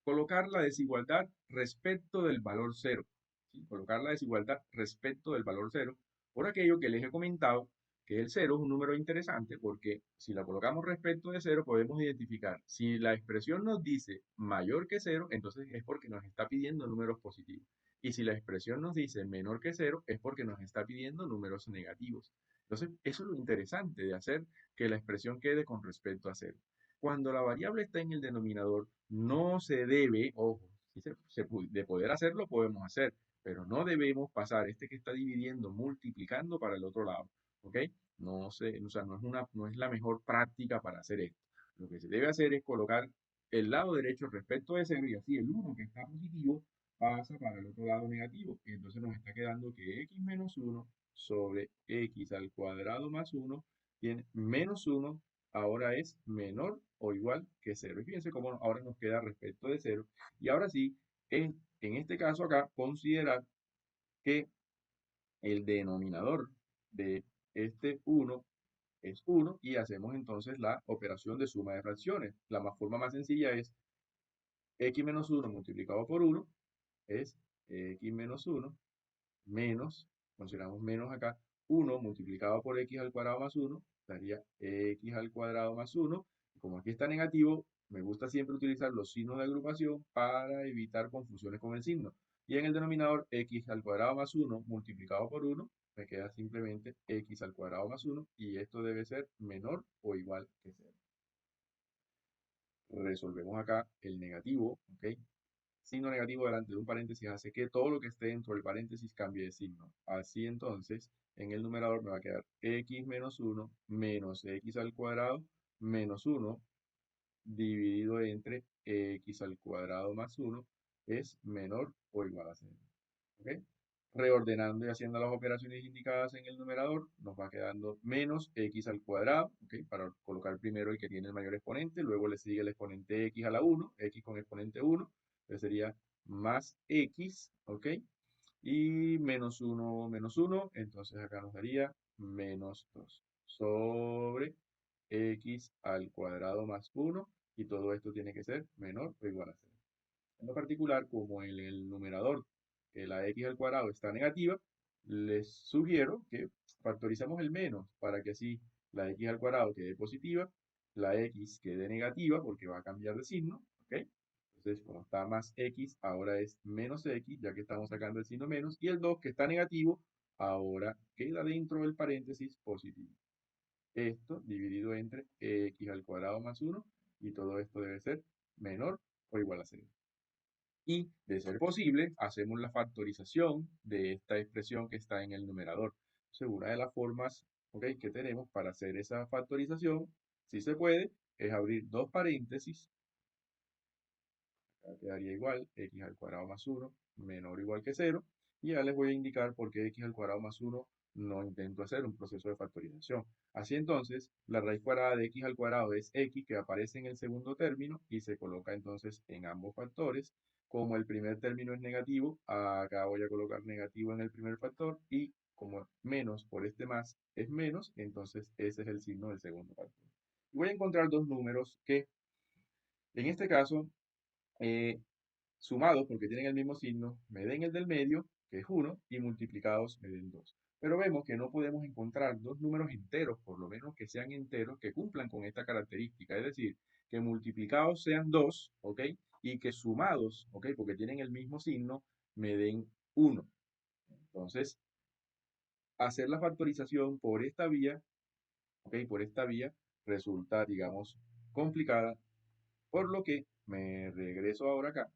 colocar la desigualdad respecto del valor cero. ¿Sí? Colocar la desigualdad respecto del valor cero, por aquello que les he comentado, que el cero es un número interesante porque si la colocamos respecto de cero podemos identificar. Si la expresión nos dice mayor que cero, entonces es porque nos está pidiendo números positivos. Y si la expresión nos dice menor que cero, es porque nos está pidiendo números negativos. Entonces, eso es lo interesante de hacer que la expresión quede con respecto a cero. Cuando la variable está en el denominador, no se debe, ojo, si de poder hacerlo, podemos hacer, pero no debemos pasar este que está dividiendo, multiplicando para el otro lado, ¿ok? No se, o sea, no es la mejor práctica para hacer esto. Lo que se debe hacer es colocar el lado derecho respecto de cero y así el 1 que está positivo pasa para el otro lado negativo. Y entonces nos está quedando que x menos 1 sobre x al cuadrado más 1 tiene menos 1 ahora es menor o igual que cero. Y fíjense cómo ahora nos queda respecto de cero. Y ahora sí, en este caso acá, considerar que el denominador de este uno es uno y hacemos entonces la operación de suma de fracciones. La forma más sencilla es x menos uno multiplicado por uno es x menos uno menos, consideramos menos acá, uno multiplicado por x al cuadrado más uno daría x al cuadrado más uno. Y como aquí está negativo, me gusta siempre utilizar los signos de agrupación para evitar confusiones con el signo. Y en el denominador, x al cuadrado más uno multiplicado por uno me queda simplemente x al cuadrado más uno y esto debe ser menor o igual que cero. Resolvemos acá el negativo, ¿ok? Signo negativo delante de un paréntesis hace que todo lo que esté dentro del paréntesis cambie de signo. Así entonces, en el numerador me va a quedar x menos uno menos x al cuadrado menos uno dividido entre x al cuadrado más uno es menor o igual a cero. ¿Ok? Reordenando y haciendo las operaciones indicadas en el numerador, nos va quedando menos x al cuadrado, ¿ok? Para colocar primero el que tiene el mayor exponente, luego le sigue el exponente x a la 1, x con exponente 1, entonces sería más x, ¿ok? Y menos uno, entonces acá nos daría menos 2 sobre x al cuadrado más uno, y todo esto tiene que ser menor o igual a cero. En lo particular, como en el numerador la x al cuadrado está negativa, les sugiero que factoricemos el menos para que así la x al cuadrado quede positiva, la x quede negativa porque va a cambiar de signo, ¿ok? Entonces, como está más x, ahora es menos x, ya que estamos sacando el signo menos, y el 2 que está negativo, ahora queda dentro del paréntesis positivo. Esto dividido entre x al cuadrado más 1 y todo esto debe ser menor o igual a 0. Y, de ser posible, hacemos la factorización de esta expresión que está en el numerador. Entonces, una de las formas, ¿ok?, que tenemos para hacer esa factorización, si se puede, es abrir dos paréntesis. Acá quedaría igual, x al cuadrado más 1 menor o igual que 0. Y ya les voy a indicar por qué x al cuadrado más 1 no intento hacer un proceso de factorización. Así entonces, la raíz cuadrada de x al cuadrado es x, que aparece en el segundo término y se coloca entonces en ambos factores. Como el primer término es negativo, acá voy a colocar negativo en el primer factor, y como menos por este más es menos, entonces ese es el signo del segundo factor. Y voy a encontrar dos números que, en este caso, eh, sumados, porque tienen el mismo signo, me den el del medio, que es 1, y multiplicados me den 2. Pero vemos que no podemos encontrar dos números enteros, por lo menos que sean enteros, que cumplan con esta característica. Es decir, que multiplicados sean 2, ¿ok? Y que sumados, ¿ok?, porque tienen el mismo signo, me den 1. Entonces, hacer la factorización por esta vía, ¿ok?, por esta vía resulta, digamos, complicada, por lo que me regreso ahora acá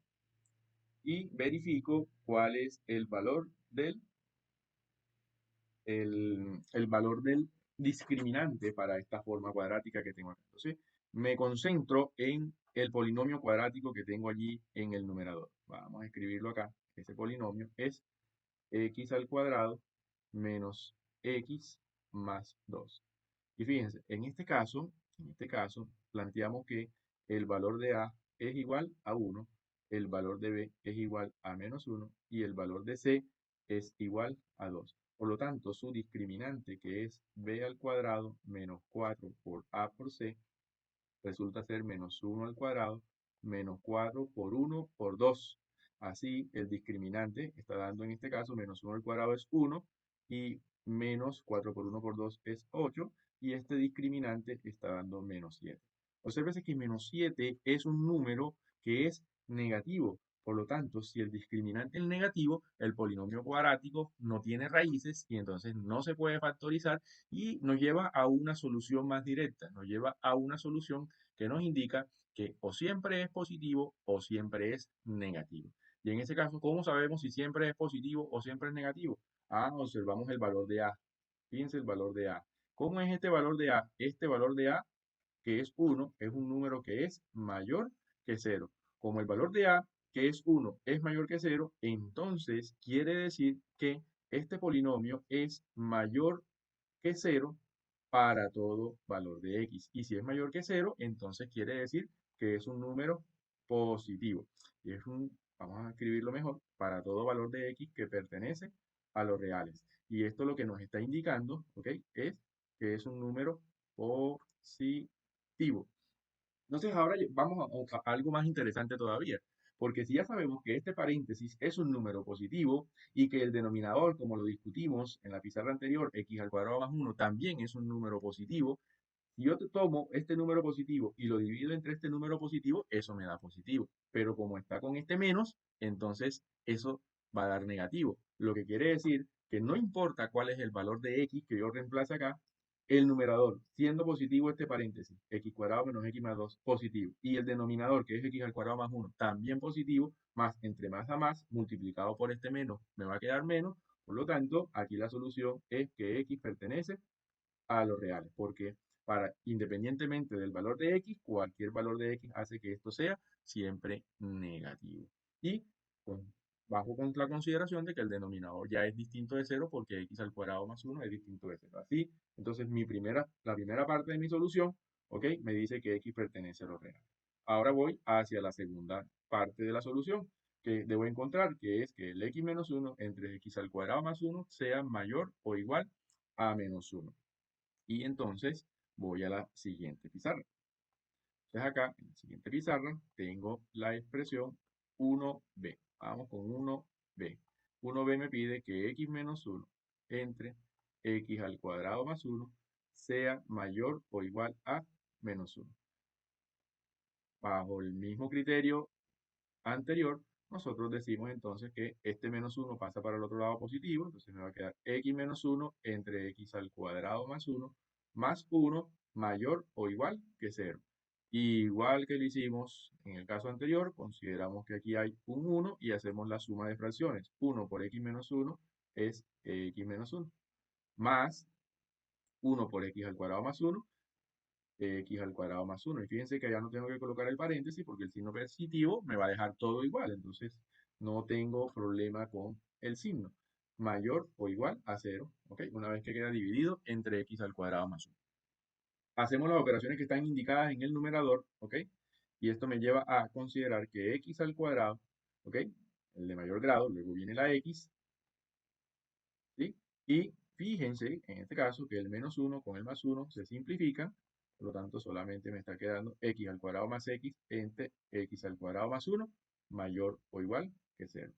y verifico cuál es el valor del discriminante para esta forma cuadrática que tengo acá. Entonces, me concentro en el polinomio cuadrático que tengo allí en el numerador. Vamos a escribirlo acá. Ese polinomio es x al cuadrado menos x más 2. Y fíjense, en este caso, planteamos que el valor de A es igual a 1, el valor de B es igual a menos 1 y el valor de C es igual a 2. Por lo tanto, su discriminante, que es B al cuadrado menos 4 por A por C, resulta ser menos 1 al cuadrado menos 4 por 1 por 2. Así, el discriminante está dando en este caso menos 1 al cuadrado es 1 y menos 4 por 1 por 2 es 8, y este discriminante está dando menos 7. Obsérvese que menos 7 es un número que es negativo. Por lo tanto, si el discriminante es negativo, el polinomio cuadrático no tiene raíces y entonces no se puede factorizar, y nos lleva a una solución más directa, nos lleva a una solución que nos indica que o siempre es positivo o siempre es negativo. Y en ese caso, ¿cómo sabemos si siempre es positivo o siempre es negativo? Observamos el valor de A. Fíjense el valor de A. ¿Cómo es este valor de A? Este valor de A, que es 1, es un número que es mayor que 0. Como el valor de A, que es 1, es mayor que 0, entonces quiere decir que este polinomio es mayor que 0 para todo valor de x. Y si es mayor que 0, entonces quiere decir que es un número positivo. Y vamos a escribirlo mejor, para todo valor de x que pertenece a los reales. Y esto lo que nos está indicando, ¿ok?, es que es un número positivo. Entonces ahora vamos a algo más interesante todavía, porque si ya sabemos que este paréntesis es un número positivo y que el denominador, como lo discutimos en la pizarra anterior, x al cuadrado más 1, también es un número positivo, si yo tomo este número positivo y lo divido entre este número positivo, eso me da positivo. Pero como está con este menos, entonces eso va a dar negativo. Lo que quiere decir que no importa cuál es el valor de x que yo reemplace acá, el numerador, siendo positivo este paréntesis, x cuadrado menos x más 2, positivo. Y el denominador, que es x al cuadrado más 1, también positivo, más entre más a más, multiplicado por este menos, me va a quedar menos. Por lo tanto, aquí la solución es que x pertenece a los reales, porque independientemente del valor de x, cualquier valor de x hace que esto sea siempre negativo. Y con, bajo con la consideración de que el denominador ya es distinto de 0 porque x al cuadrado más 1 es distinto de 0. Así, entonces la primera parte de mi solución, ¿ok?, me dice que x pertenece a los reales. Ahora voy hacia la segunda parte de la solución, que debo encontrar, que es que el x menos 1 entre x al cuadrado más 1 sea mayor o igual a menos 1. Y entonces voy a la siguiente pizarra. Entonces acá, en la siguiente pizarra, tengo la expresión 1b. Vamos con 1b. 1b me pide que x menos 1 entre x al cuadrado más 1 sea mayor o igual a menos 1. Bajo el mismo criterio anterior, nosotros decimos entonces que este menos 1 pasa para el otro lado positivo, entonces me va a quedar x menos 1 entre x al cuadrado más 1 mayor o igual que 0. Igual que lo hicimos en el caso anterior, consideramos que aquí hay un 1 y hacemos la suma de fracciones. 1 por x menos 1 es x menos 1, más 1 por x al cuadrado más 1, x al cuadrado más 1. Y fíjense que ya no tengo que colocar el paréntesis porque el signo positivo me va a dejar todo igual. Entonces no tengo problema con el signo. Mayor o igual a 0, ¿ok? Una vez que queda dividido entre x al cuadrado más 1. Hacemos las operaciones que están indicadas en el numerador, ¿ok? Y esto me lleva a considerar que x al cuadrado, ¿ok? El de mayor grado, luego viene la x, ¿sí? Y fíjense, en este caso, que el menos 1 con el más 1 se simplifican, por lo tanto, solamente me está quedando x al cuadrado más x entre x al cuadrado más 1 mayor o igual que 0.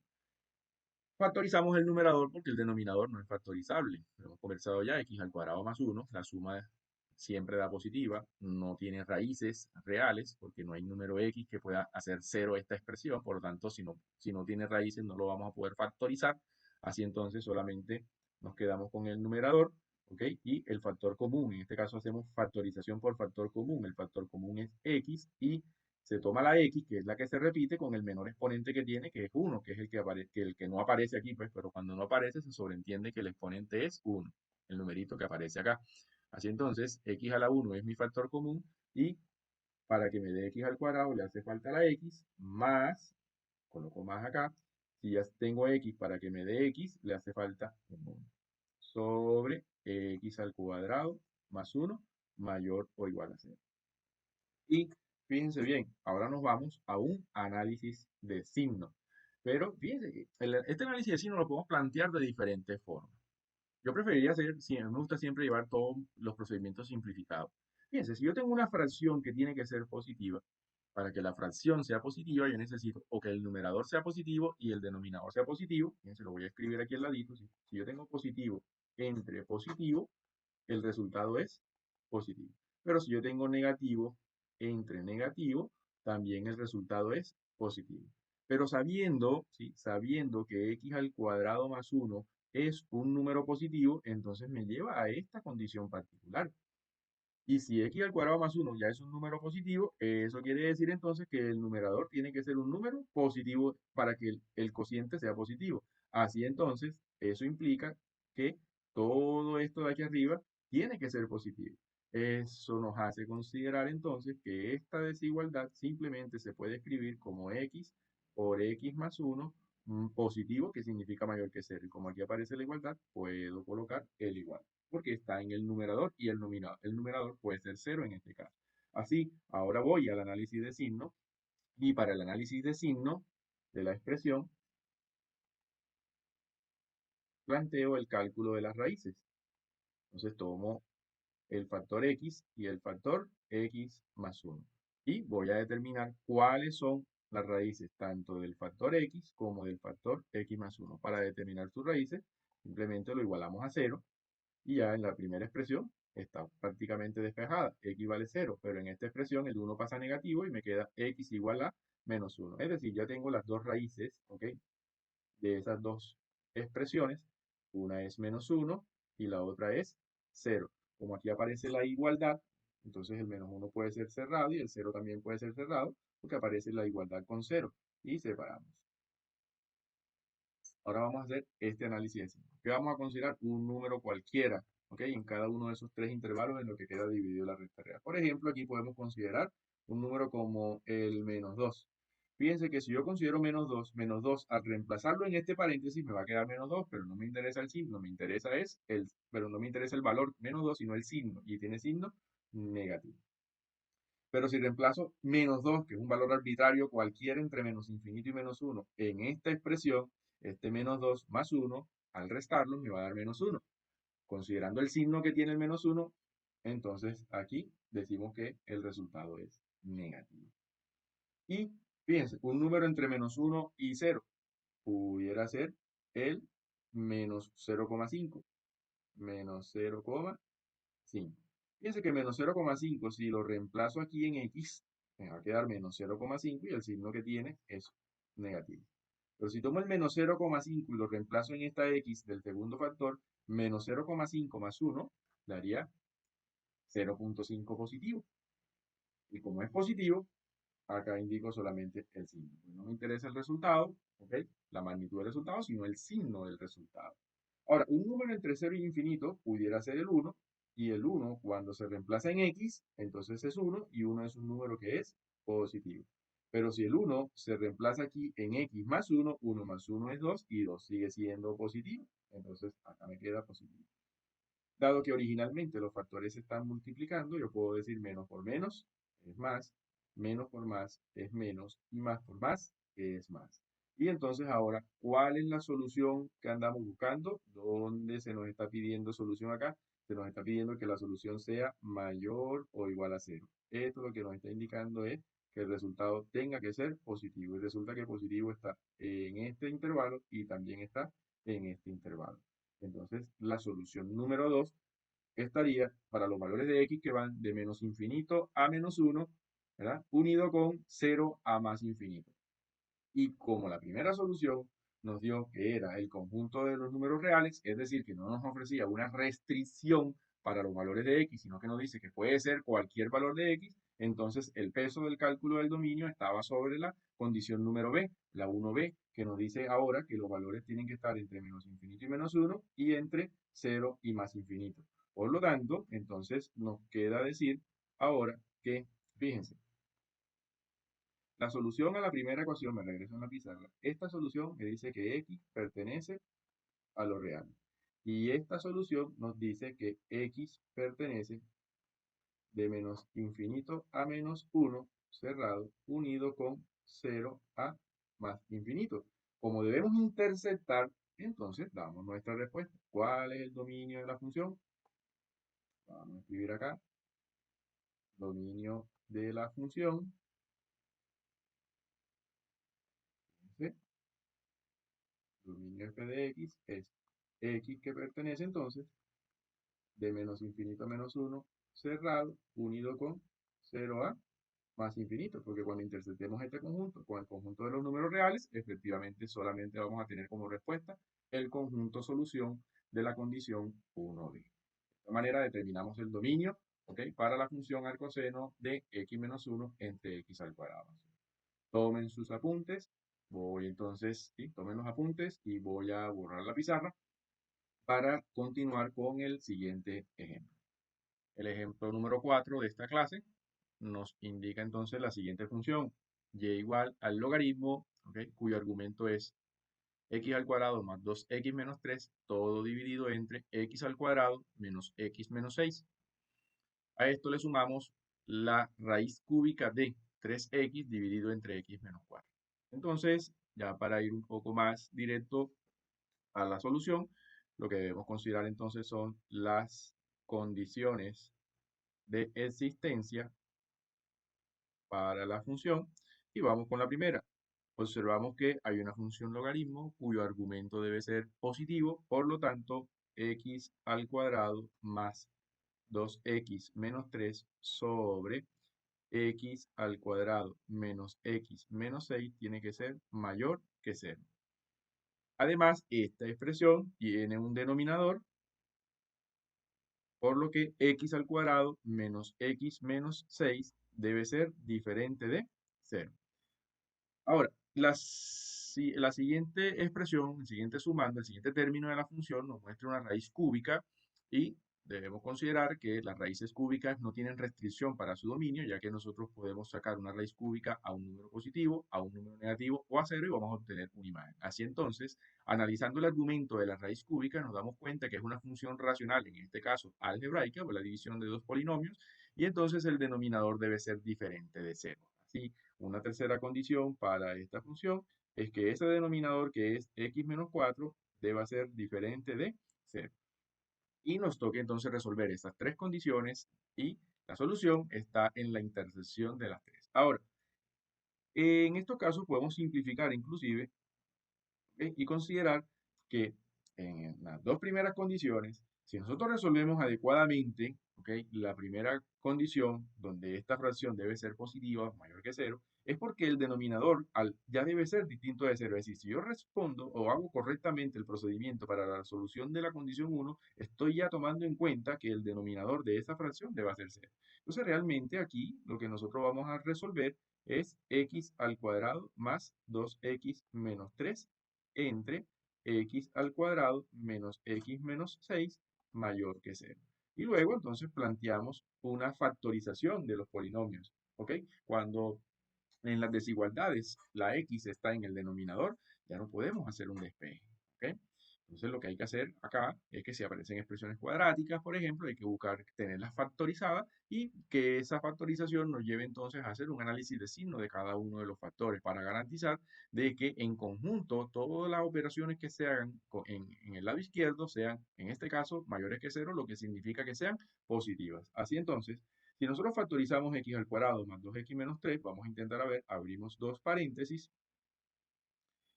Factorizamos el numerador porque el denominador no es factorizable. Lo hemos conversado ya, x al cuadrado más 1, la suma siempre da positiva, no tiene raíces reales porque no hay número x que pueda hacer 0 esta expresión, por lo tanto, si no tiene raíces no lo vamos a poder factorizar. Así entonces solamente nos quedamos con el numerador, ¿ok? Y el factor común, en este caso hacemos factorización por factor común. El factor común es x y se toma la x, que es la que se repite, con el menor exponente que tiene, que es 1, que es el que no aparece aquí, pues, pero cuando no aparece se sobreentiende que el exponente es 1, el numerito que aparece acá. Así entonces, x a la 1 es mi factor común y para que me dé x al cuadrado le hace falta la x más, coloco más acá, si ya tengo x para que me dé x, le hace falta un 1 sobre x al cuadrado más 1 mayor o igual a 0. Y fíjense bien, ahora nos vamos a un análisis de signos. Pero fíjense que este análisis de signos lo podemos plantear de diferentes formas. Yo preferiría hacer, me gusta siempre llevar todos los procedimientos simplificados. Fíjense, si yo tengo una fracción que tiene que ser positiva, para que la fracción sea positiva, yo necesito o que el numerador sea positivo y el denominador sea positivo. Fíjense, lo voy a escribir aquí al ladito. Si yo tengo positivo entre positivo, el resultado es positivo. Pero si yo tengo negativo entre negativo, también el resultado es positivo. Pero sabiendo, ¿sí? Sabiendo que x al cuadrado más 1 es un número positivo, entonces me lleva a esta condición particular. Y si x al cuadrado más 1 ya es un número positivo, eso quiere decir entonces que el numerador tiene que ser un número positivo para que el cociente sea positivo. Así entonces, eso implica que todo esto de aquí arriba tiene que ser positivo. Eso nos hace considerar entonces que esta desigualdad simplemente se puede escribir como x por x más 1 positivo, que significa mayor que 0. Y como aquí aparece la igualdad, puedo colocar el igual porque está en el numerador y el numerador puede ser 0 en este caso. Así, ahora voy al análisis de signo y para el análisis de signo de la expresión planteo el cálculo de las raíces. Entonces tomo el factor x y el factor x más 1 y voy a determinar cuáles son las raíces tanto del factor x como del factor x más 1. Para determinar sus raíces simplemente lo igualamos a 0 y ya en la primera expresión está prácticamente despejada, x vale 0, pero en esta expresión el 1 pasa negativo y me queda x igual a menos 1. Es decir, ya tengo las dos raíces, ¿ok? De esas dos expresiones, una es menos 1 y la otra es 0. Como aquí aparece la igualdad, entonces el menos 1 puede ser cerrado y el 0 también puede ser cerrado, porque aparece la igualdad con 0 y separamos. Ahora vamos a hacer este análisis de signos. ¿Qué vamos a considerar? Un número cualquiera, ¿ok? En cada uno de esos tres intervalos en lo que queda dividido la recta real. Por ejemplo, aquí podemos considerar un número como el menos 2. Fíjense que si yo considero menos 2, al reemplazarlo en este paréntesis me va a quedar menos 2, pero no me interesa el signo, pero no me interesa el valor menos 2, sino el signo, y tiene signo negativo. Pero si reemplazo menos 2, que es un valor arbitrario cualquiera entre menos infinito y menos 1, en esta expresión, este menos 2 más 1, al restarlo, me va a dar menos 1. Considerando el signo que tiene el menos 1, entonces aquí decimos que el resultado es negativo. Y fíjense, un número entre menos 1 y 0 pudiera ser el menos 0,5. Menos 0,5. Fíjense que menos 0,5, si lo reemplazo aquí en x, me va a quedar menos 0,5 y el signo que tiene es negativo. Pero si tomo el menos 0,5 y lo reemplazo en esta x del segundo factor, menos 0,5 más 1 daría 0,5 positivo. Y como es positivo, acá indico solamente el signo. Pues no me interesa el resultado, ¿ok? La magnitud del resultado, sino el signo del resultado. Ahora, un número entre 0 y infinito pudiera ser el 1, y el 1 cuando se reemplaza en x, entonces es 1, y 1 es un número que es positivo. Pero si el 1 se reemplaza aquí en x más 1, 1 más 1 es 2, y 2 sigue siendo positivo. Entonces acá me queda positivo. Dado que originalmente los factores se están multiplicando, yo puedo decir menos por menos es más, menos por más es menos, y más por más es más. Y entonces ahora, ¿cuál es la solución que andamos buscando? ¿Dónde se nos está pidiendo solución acá? Se nos está pidiendo que la solución sea mayor o igual a cero. Esto lo que nos está indicando es que el resultado tenga que ser positivo. Y resulta que positivo está en este intervalo y también está en este intervalo. Entonces, la solución número 2 estaría para los valores de x que van de menos infinito a menos 1, ¿verdad? Unido con 0 a más infinito. Y como la primera solución nos dio que era el conjunto de los números reales, es decir, que no nos ofrecía una restricción para los valores de x, sino que nos dice que puede ser cualquier valor de x, entonces el peso del cálculo del dominio estaba sobre la condición número b, la 1b, que nos dice ahora que los valores tienen que estar entre menos infinito y menos 1 y entre 0 y más infinito. Por lo tanto, entonces nos queda decir ahora que, fíjense, la solución a la primera ecuación, me regreso a la pizarra, esta solución me dice que x pertenece a lo real. Y esta solución nos dice que x pertenece de menos infinito a menos 1 cerrado, unido con 0 a más infinito. Como debemos interceptar, entonces damos nuestra respuesta. ¿Cuál es el dominio de la función? Vamos a escribir acá, dominio de la función. ¿Sí? Dominio f de x es x que pertenece entonces de menos infinito a menos 1 cerrado, unido con 0 a más infinito, porque cuando interceptemos este conjunto con el conjunto de los números reales, efectivamente solamente vamos a tener como respuesta el conjunto solución de la condición 1D. De esta manera determinamos el dominio, ¿ok? Para la función al coseno de x menos 1 entre x al cuadrado. Tomen sus apuntes, voy entonces, ¿sí? Tomen los apuntes y voy a borrar la pizarra para continuar con el siguiente ejemplo. El ejemplo número 4 de esta clase nos indica entonces la siguiente función, y igual al logaritmo, ¿okay? Cuyo argumento es x al cuadrado más 2x menos 3, todo dividido entre x al cuadrado menos x menos 6. A esto le sumamos la raíz cúbica de 3x dividido entre x menos 4. Entonces, ya para ir un poco más directo a la solución, lo que debemos considerar entonces son las condiciones de existencia para la función y vamos con la primera. Observamos que hay una función logaritmo cuyo argumento debe ser positivo, por lo tanto, x al cuadrado más 2x menos 3 sobre x al cuadrado menos x menos 6 tiene que ser mayor que 0. Además, esta expresión tiene un denominador, por lo que x al cuadrado menos x menos 6 debe ser diferente de 0. Ahora, la siguiente expresión, el siguiente sumando, el siguiente término de la función nos muestra una raíz cúbica y debemos considerar que las raíces cúbicas no tienen restricción para su dominio, ya que nosotros podemos sacar una raíz cúbica a un número positivo, a un número negativo o a cero y vamos a obtener una imagen. Así entonces, analizando el argumento de la raíz cúbica, nos damos cuenta que es una función racional, en este caso algebraica, o la división de dos polinomios, y entonces el denominador debe ser diferente de cero. Así, una tercera condición para esta función es que ese denominador que es x menos 4 deba ser diferente de 0. Y nos toca entonces resolver estas tres condiciones y la solución está en la intersección de las tres. Ahora, en estos casos podemos simplificar inclusive, ¿ok? Y considerar que en las dos primeras condiciones, si nosotros resolvemos adecuadamente ¿ok? La primera condición donde esta fracción debe ser positiva, mayor que cero, es porque el denominador ya debe ser distinto de cero. Es decir, si yo respondo o hago correctamente el procedimiento para la solución de la condición uno, estoy ya tomando en cuenta que el denominador de esa fracción debe ser cero. Entonces, realmente aquí lo que nosotros vamos a resolver es x al cuadrado más 2x menos 3 entre x al cuadrado menos x menos 6 mayor que cero. Y luego entonces planteamos una factorización de los polinomios. ¿Ok? Cuando en las desigualdades la x está en el denominador, ya no podemos hacer un despeje. ¿Ok? Entonces lo que hay que hacer acá es que si aparecen expresiones cuadráticas, por ejemplo, hay que buscar tenerlas factorizadas y que esa factorización nos lleve entonces a hacer un análisis de signo de cada uno de los factores para garantizar de que en conjunto todas las operaciones que se hagan en el lado izquierdo sean, en este caso, mayores que cero, lo que significa que sean positivas. Así entonces, si nosotros factorizamos x al cuadrado más 2x menos 3, vamos a intentar a ver, abrimos dos paréntesis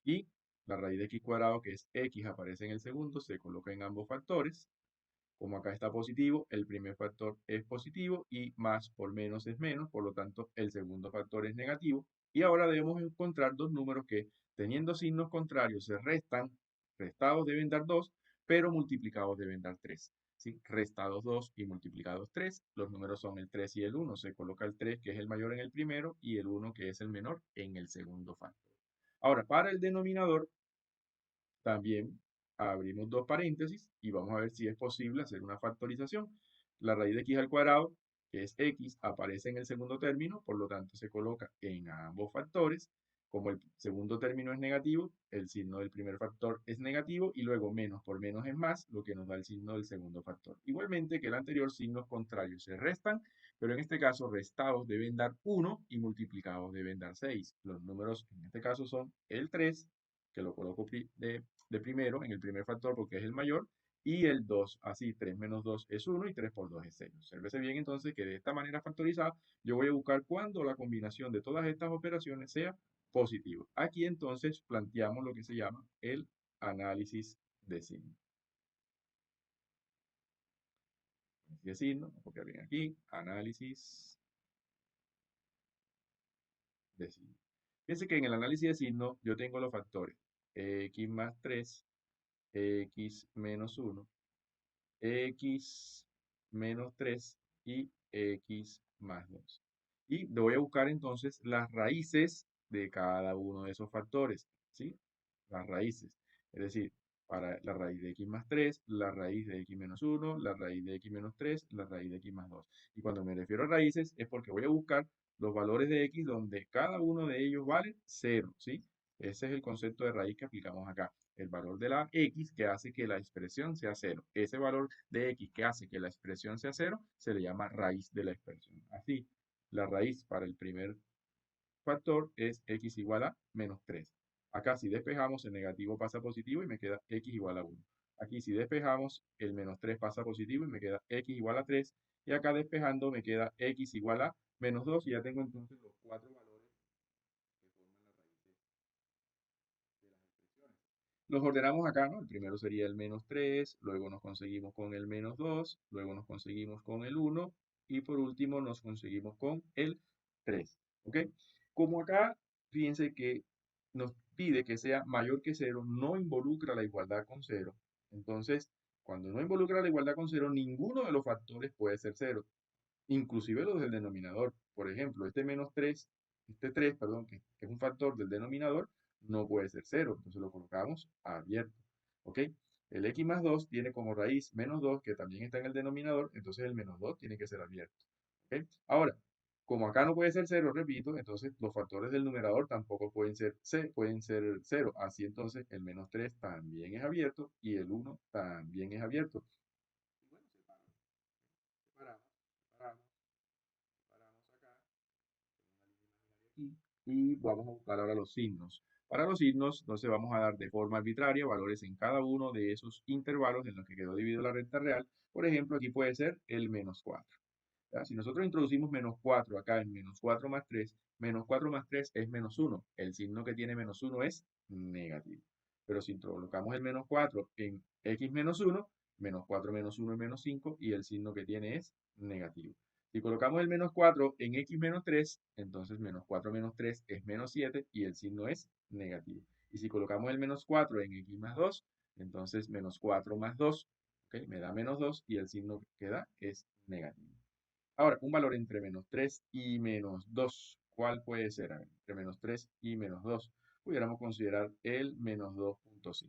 y la raíz de x cuadrado, que es x, aparece en el segundo, se coloca en ambos factores. Como acá está positivo, el primer factor es positivo y más por menos es menos, por lo tanto el segundo factor es negativo. Y ahora debemos encontrar dos números que, teniendo signos contrarios, se restan, restados deben dar 2, pero multiplicados deben dar 3. ¿Sí? Restados 2 y multiplicados 3, los números son el 3 y el 1. Se coloca el 3, que es el mayor en el primero, y el 1, que es el menor, en el segundo factor. Ahora, para el denominador, también abrimos dos paréntesis y vamos a ver si es posible hacer una factorización. La raíz de x al cuadrado, que es x, aparece en el segundo término, por lo tanto se coloca en ambos factores. Como el segundo término es negativo, el signo del primer factor es negativo y luego menos por menos es más, lo que nos da el signo del segundo factor. Igualmente que el anterior, signos contrarios se restan, pero en este caso restados deben dar 1 y multiplicados deben dar 6. Los números en este caso son el 3, que lo coloco de primero, en el primer factor porque es el mayor, y el 2. Así, 3 menos 2 es 1 y 3 por 2 es 6. Obsérvese bien entonces que de esta manera factorizada yo voy a buscar cuando la combinación de todas estas operaciones sea positiva. Aquí entonces planteamos lo que se llama el análisis de signo. Análisis de signo, vamos a copiar bien aquí, análisis de signo. Fíjense que en el análisis de signo yo tengo los factores x más 3, x menos 1, x menos 3 y x más 2. Y voy a buscar entonces las raíces de cada uno de esos factores, ¿sí? Las raíces. Es decir, para la raíz de x más 3, la raíz de x menos 1, la raíz de x menos 3, la raíz de x más 2. Y cuando me refiero a raíces es porque voy a buscar los valores de x donde cada uno de ellos vale 0, ¿sí? Ese es el concepto de raíz que aplicamos acá. El valor de la x que hace que la expresión sea 0. Ese valor de x que hace que la expresión sea 0 se le llama raíz de la expresión. Así, la raíz para el primer factor es x igual a menos 3. Acá si despejamos el negativo pasa a positivo y me queda x igual a 1. Aquí si despejamos el menos 3 pasa a positivo y me queda x igual a 3. Y acá despejando me queda x igual a menos 2 y ya tengo entonces los cuatro valores que forman la raíz de las expresiones. Los ordenamos acá, ¿no? El primero sería el menos 3, luego nos conseguimos con el menos 2, luego nos conseguimos con el 1 y por último nos conseguimos con el 3. ¿Ok? Como acá, fíjense que nos pide que sea mayor que 0, no involucra la igualdad con 0. Entonces, cuando no involucra la igualdad con 0, ninguno de los factores puede ser 0, inclusive los del denominador. Por ejemplo, este 3, perdón, que es un factor del denominador, no puede ser 0, entonces lo colocamos abierto. ¿Ok? El x más 2 tiene como raíz menos 2, que también está en el denominador, entonces el menos 2 tiene que ser abierto. ¿Ok? Ahora, como acá no puede ser 0, repito, entonces los factores del numerador tampoco pueden ser 0. Así entonces el menos 3 también es abierto y el 1 también es abierto. Y bueno, separamos, separamos, separamos acá, una línea imaginaria aquí, y vamos a buscar ahora los signos. Para los signos, entonces vamos a dar de forma arbitraria valores en cada uno de esos intervalos en los que quedó dividido la recta real. Por ejemplo, aquí puede ser el menos 4. ¿Ya? Si nosotros introducimos menos 4 acá en menos 4 más 3, menos 4 más 3 es menos 1. El signo que tiene menos 1 es negativo. Pero si colocamos el menos 4 en x menos 1, menos 4 menos 1 es menos 5 y el signo que tiene es negativo. Si colocamos el menos 4 en x menos 3, entonces menos 4 menos 3 es menos 7 y el signo es negativo. Y si colocamos el menos 4 en x más 2, entonces menos 4 más 2, ¿ok? Me da menos 2 y el signo que da es negativo. Ahora, un valor entre menos 3 y menos 2. ¿Cuál puede ser? A ver, entre menos 3 y menos 2. Pudiéramos considerar el menos 2.5. Entonces,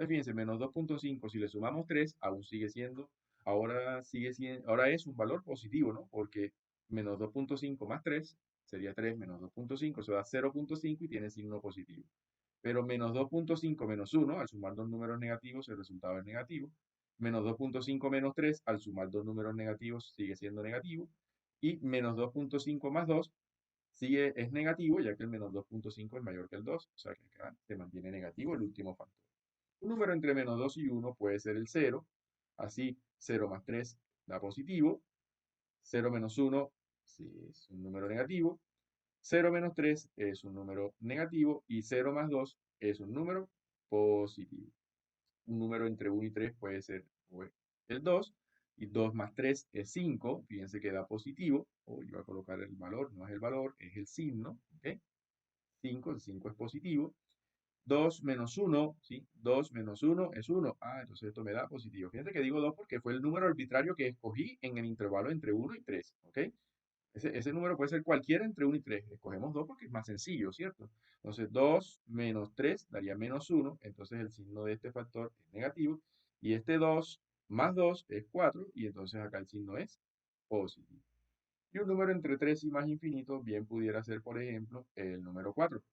fíjense, menos 2.5, si le sumamos 3, aún sigue siendo, ahora es un valor positivo, ¿no? Porque menos 2.5 más 3 sería 3 menos 2.5, eso da 0.5 y tiene signo positivo. Pero menos 2.5 menos 1, al sumar dos números negativos, el resultado es negativo. Menos 2.5 menos 3, al sumar dos números negativos, sigue siendo negativo. Y menos 2.5 más 2 es negativo, ya que el menos 2.5 es mayor que el 2, o sea que acá se mantiene negativo el último factor. Un número entre menos 2 y 1 puede ser el 0, así 0 más 3 da positivo, 0 menos 1 si es un número negativo, 0 menos 3 es un número negativo y 0 más 2 es un número positivo. Un número entre 1 y 3 puede ser el 2 y 2 más 3 es 5. Fíjense que da positivo, o yo voy a colocar el valor, no es el valor, es el signo, ¿ok? 5, el 5 es positivo. 2 menos 1, ¿sí? 2 menos 1 es 1. Ah, entonces esto me da positivo. Fíjense que digo 2 porque fue el número arbitrario que escogí en el intervalo entre 1 y 3, ¿ok? Ese número puede ser cualquiera entre 1 y 3. Escogemos 2 porque es más sencillo, ¿cierto? Entonces 2 menos 3 daría menos 1. Entonces el signo de este factor es negativo. Y este 2 más 2 es 4. Y entonces acá el signo es positivo. Y un número entre 3 y más infinito bien pudiera ser, por ejemplo, el número 4.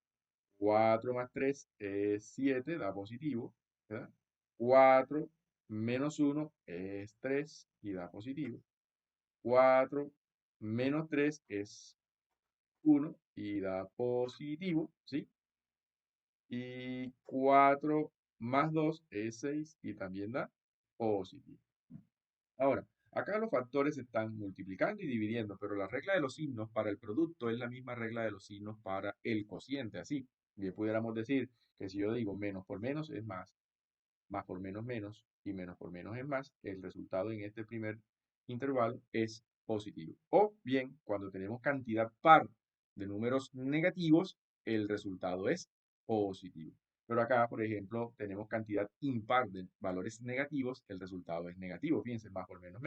4 más 3 es 7, da positivo, ¿verdad? 4 menos 1 es 3 y da positivo. 4 menos 3 es 1 y da positivo, ¿sí? Y 4 más 2 es 6 y también da positivo. Ahora, acá los factores se están multiplicando y dividiendo, pero la regla de los signos para el producto es la misma regla de los signos para el cociente, así. Bien pudiéramos decir que si yo digo menos por menos es más por menos menos y menos por menos es más, el resultado en este primer intervalo es positivo. O bien, cuando tenemos cantidad par de números negativos, el resultado es positivo. Pero acá, por ejemplo, tenemos cantidad impar de valores negativos, el resultado es negativo. Fíjense, más por menos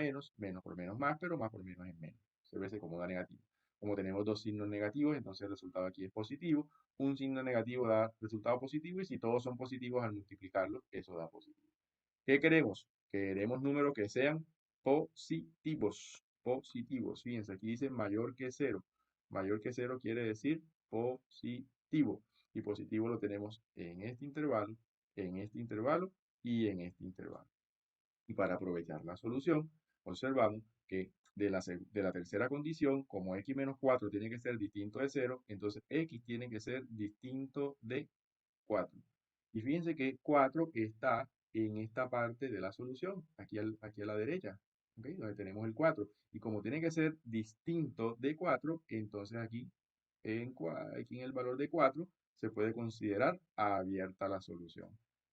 por menos más, pero más por menos es menos. Se ve como da negativo. Como tenemos dos signos negativos, entonces el resultado aquí es positivo. Un signo negativo da resultado positivo y si todos son positivos al multiplicarlos, eso da positivo. ¿Qué queremos? Queremos números que sean positivos. Positivos. Fíjense, aquí dice mayor que cero. Mayor que cero quiere decir positivo. Y positivo lo tenemos en este intervalo y en este intervalo. Y para aprovechar la solución, observamos que de la tercera condición, como x menos 4 tiene que ser distinto de 0, entonces x tiene que ser distinto de 4. Y fíjense que 4 está en esta parte de la solución, aquí a la derecha, ¿ok? Donde tenemos el 4. Y como tiene que ser distinto de 4, entonces aquí en el valor de 4 se puede considerar abierta la solución.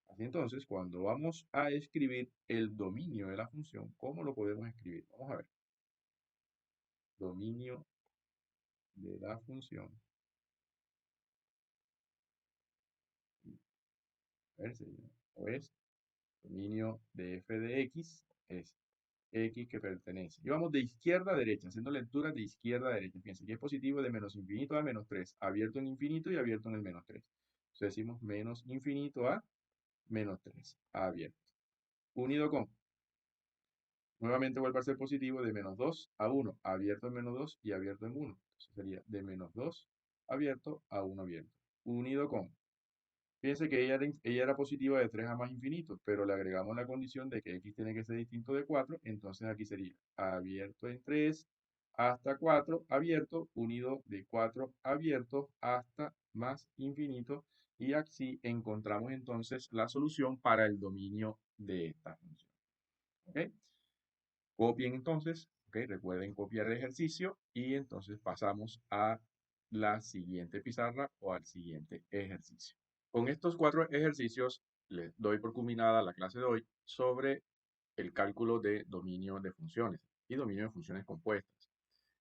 Así entonces, cuando vamos a escribir el dominio de la función, ¿cómo lo podemos escribir? Vamos a ver. Dominio de la función. A ver, o es dominio de f de x, es x que pertenece. Y vamos de izquierda a derecha, haciendo lecturas de izquierda a derecha. Fíjense que es positivo de menos infinito a menos 3, abierto en infinito y abierto en el menos 3. Entonces decimos menos infinito a menos 3, abierto. Unido con, nuevamente vuelve a ser positivo de menos 2 a 1, abierto en menos 2 y abierto en 1. Entonces sería de menos 2 abierto a 1 abierto. Unido con, fíjense que ella era positiva de 3 a más infinito, pero le agregamos la condición de que x tiene que ser distinto de 4, entonces aquí sería abierto en 3 hasta 4 abierto, unido de 4 abierto hasta más infinito, y así encontramos entonces la solución para el dominio de esta función. ¿Ok? Copien entonces, ¿ok? Recuerden copiar el ejercicio y entonces pasamos a la siguiente pizarra o al siguiente ejercicio. Con estos cuatro ejercicios les doy por culminada la clase de hoy sobre el cálculo de dominio de funciones. y dominio de funciones compuestas.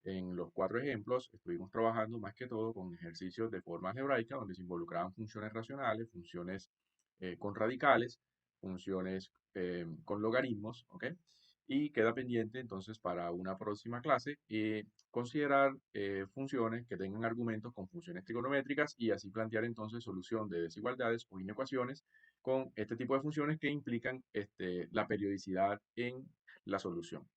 En los cuatro ejemplos estuvimos trabajando más que todo con ejercicios de forma algebraica, donde se involucraban funciones racionales, funciones con radicales, funciones con logaritmos, ¿ok? Y queda pendiente entonces para una próxima clase considerar funciones que tengan argumentos con funciones trigonométricas y así plantear entonces solución de desigualdades o inecuaciones con este tipo de funciones que implican la periodicidad en la solución.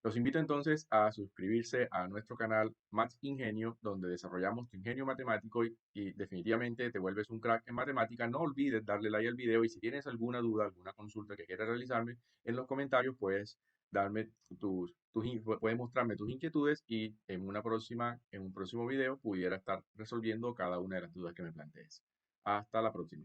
Los invito entonces a suscribirse a nuestro canal Max Ingenio, donde desarrollamos tu ingenio matemático y definitivamente te vuelves un crack en matemática. No olvides darle like al video y si tienes alguna duda, alguna consulta que quieras realizarme, en los comentarios puedes darme puedes mostrarme tus inquietudes y en un próximo video pudiera estar resolviendo cada una de las dudas que me plantees. Hasta la próxima.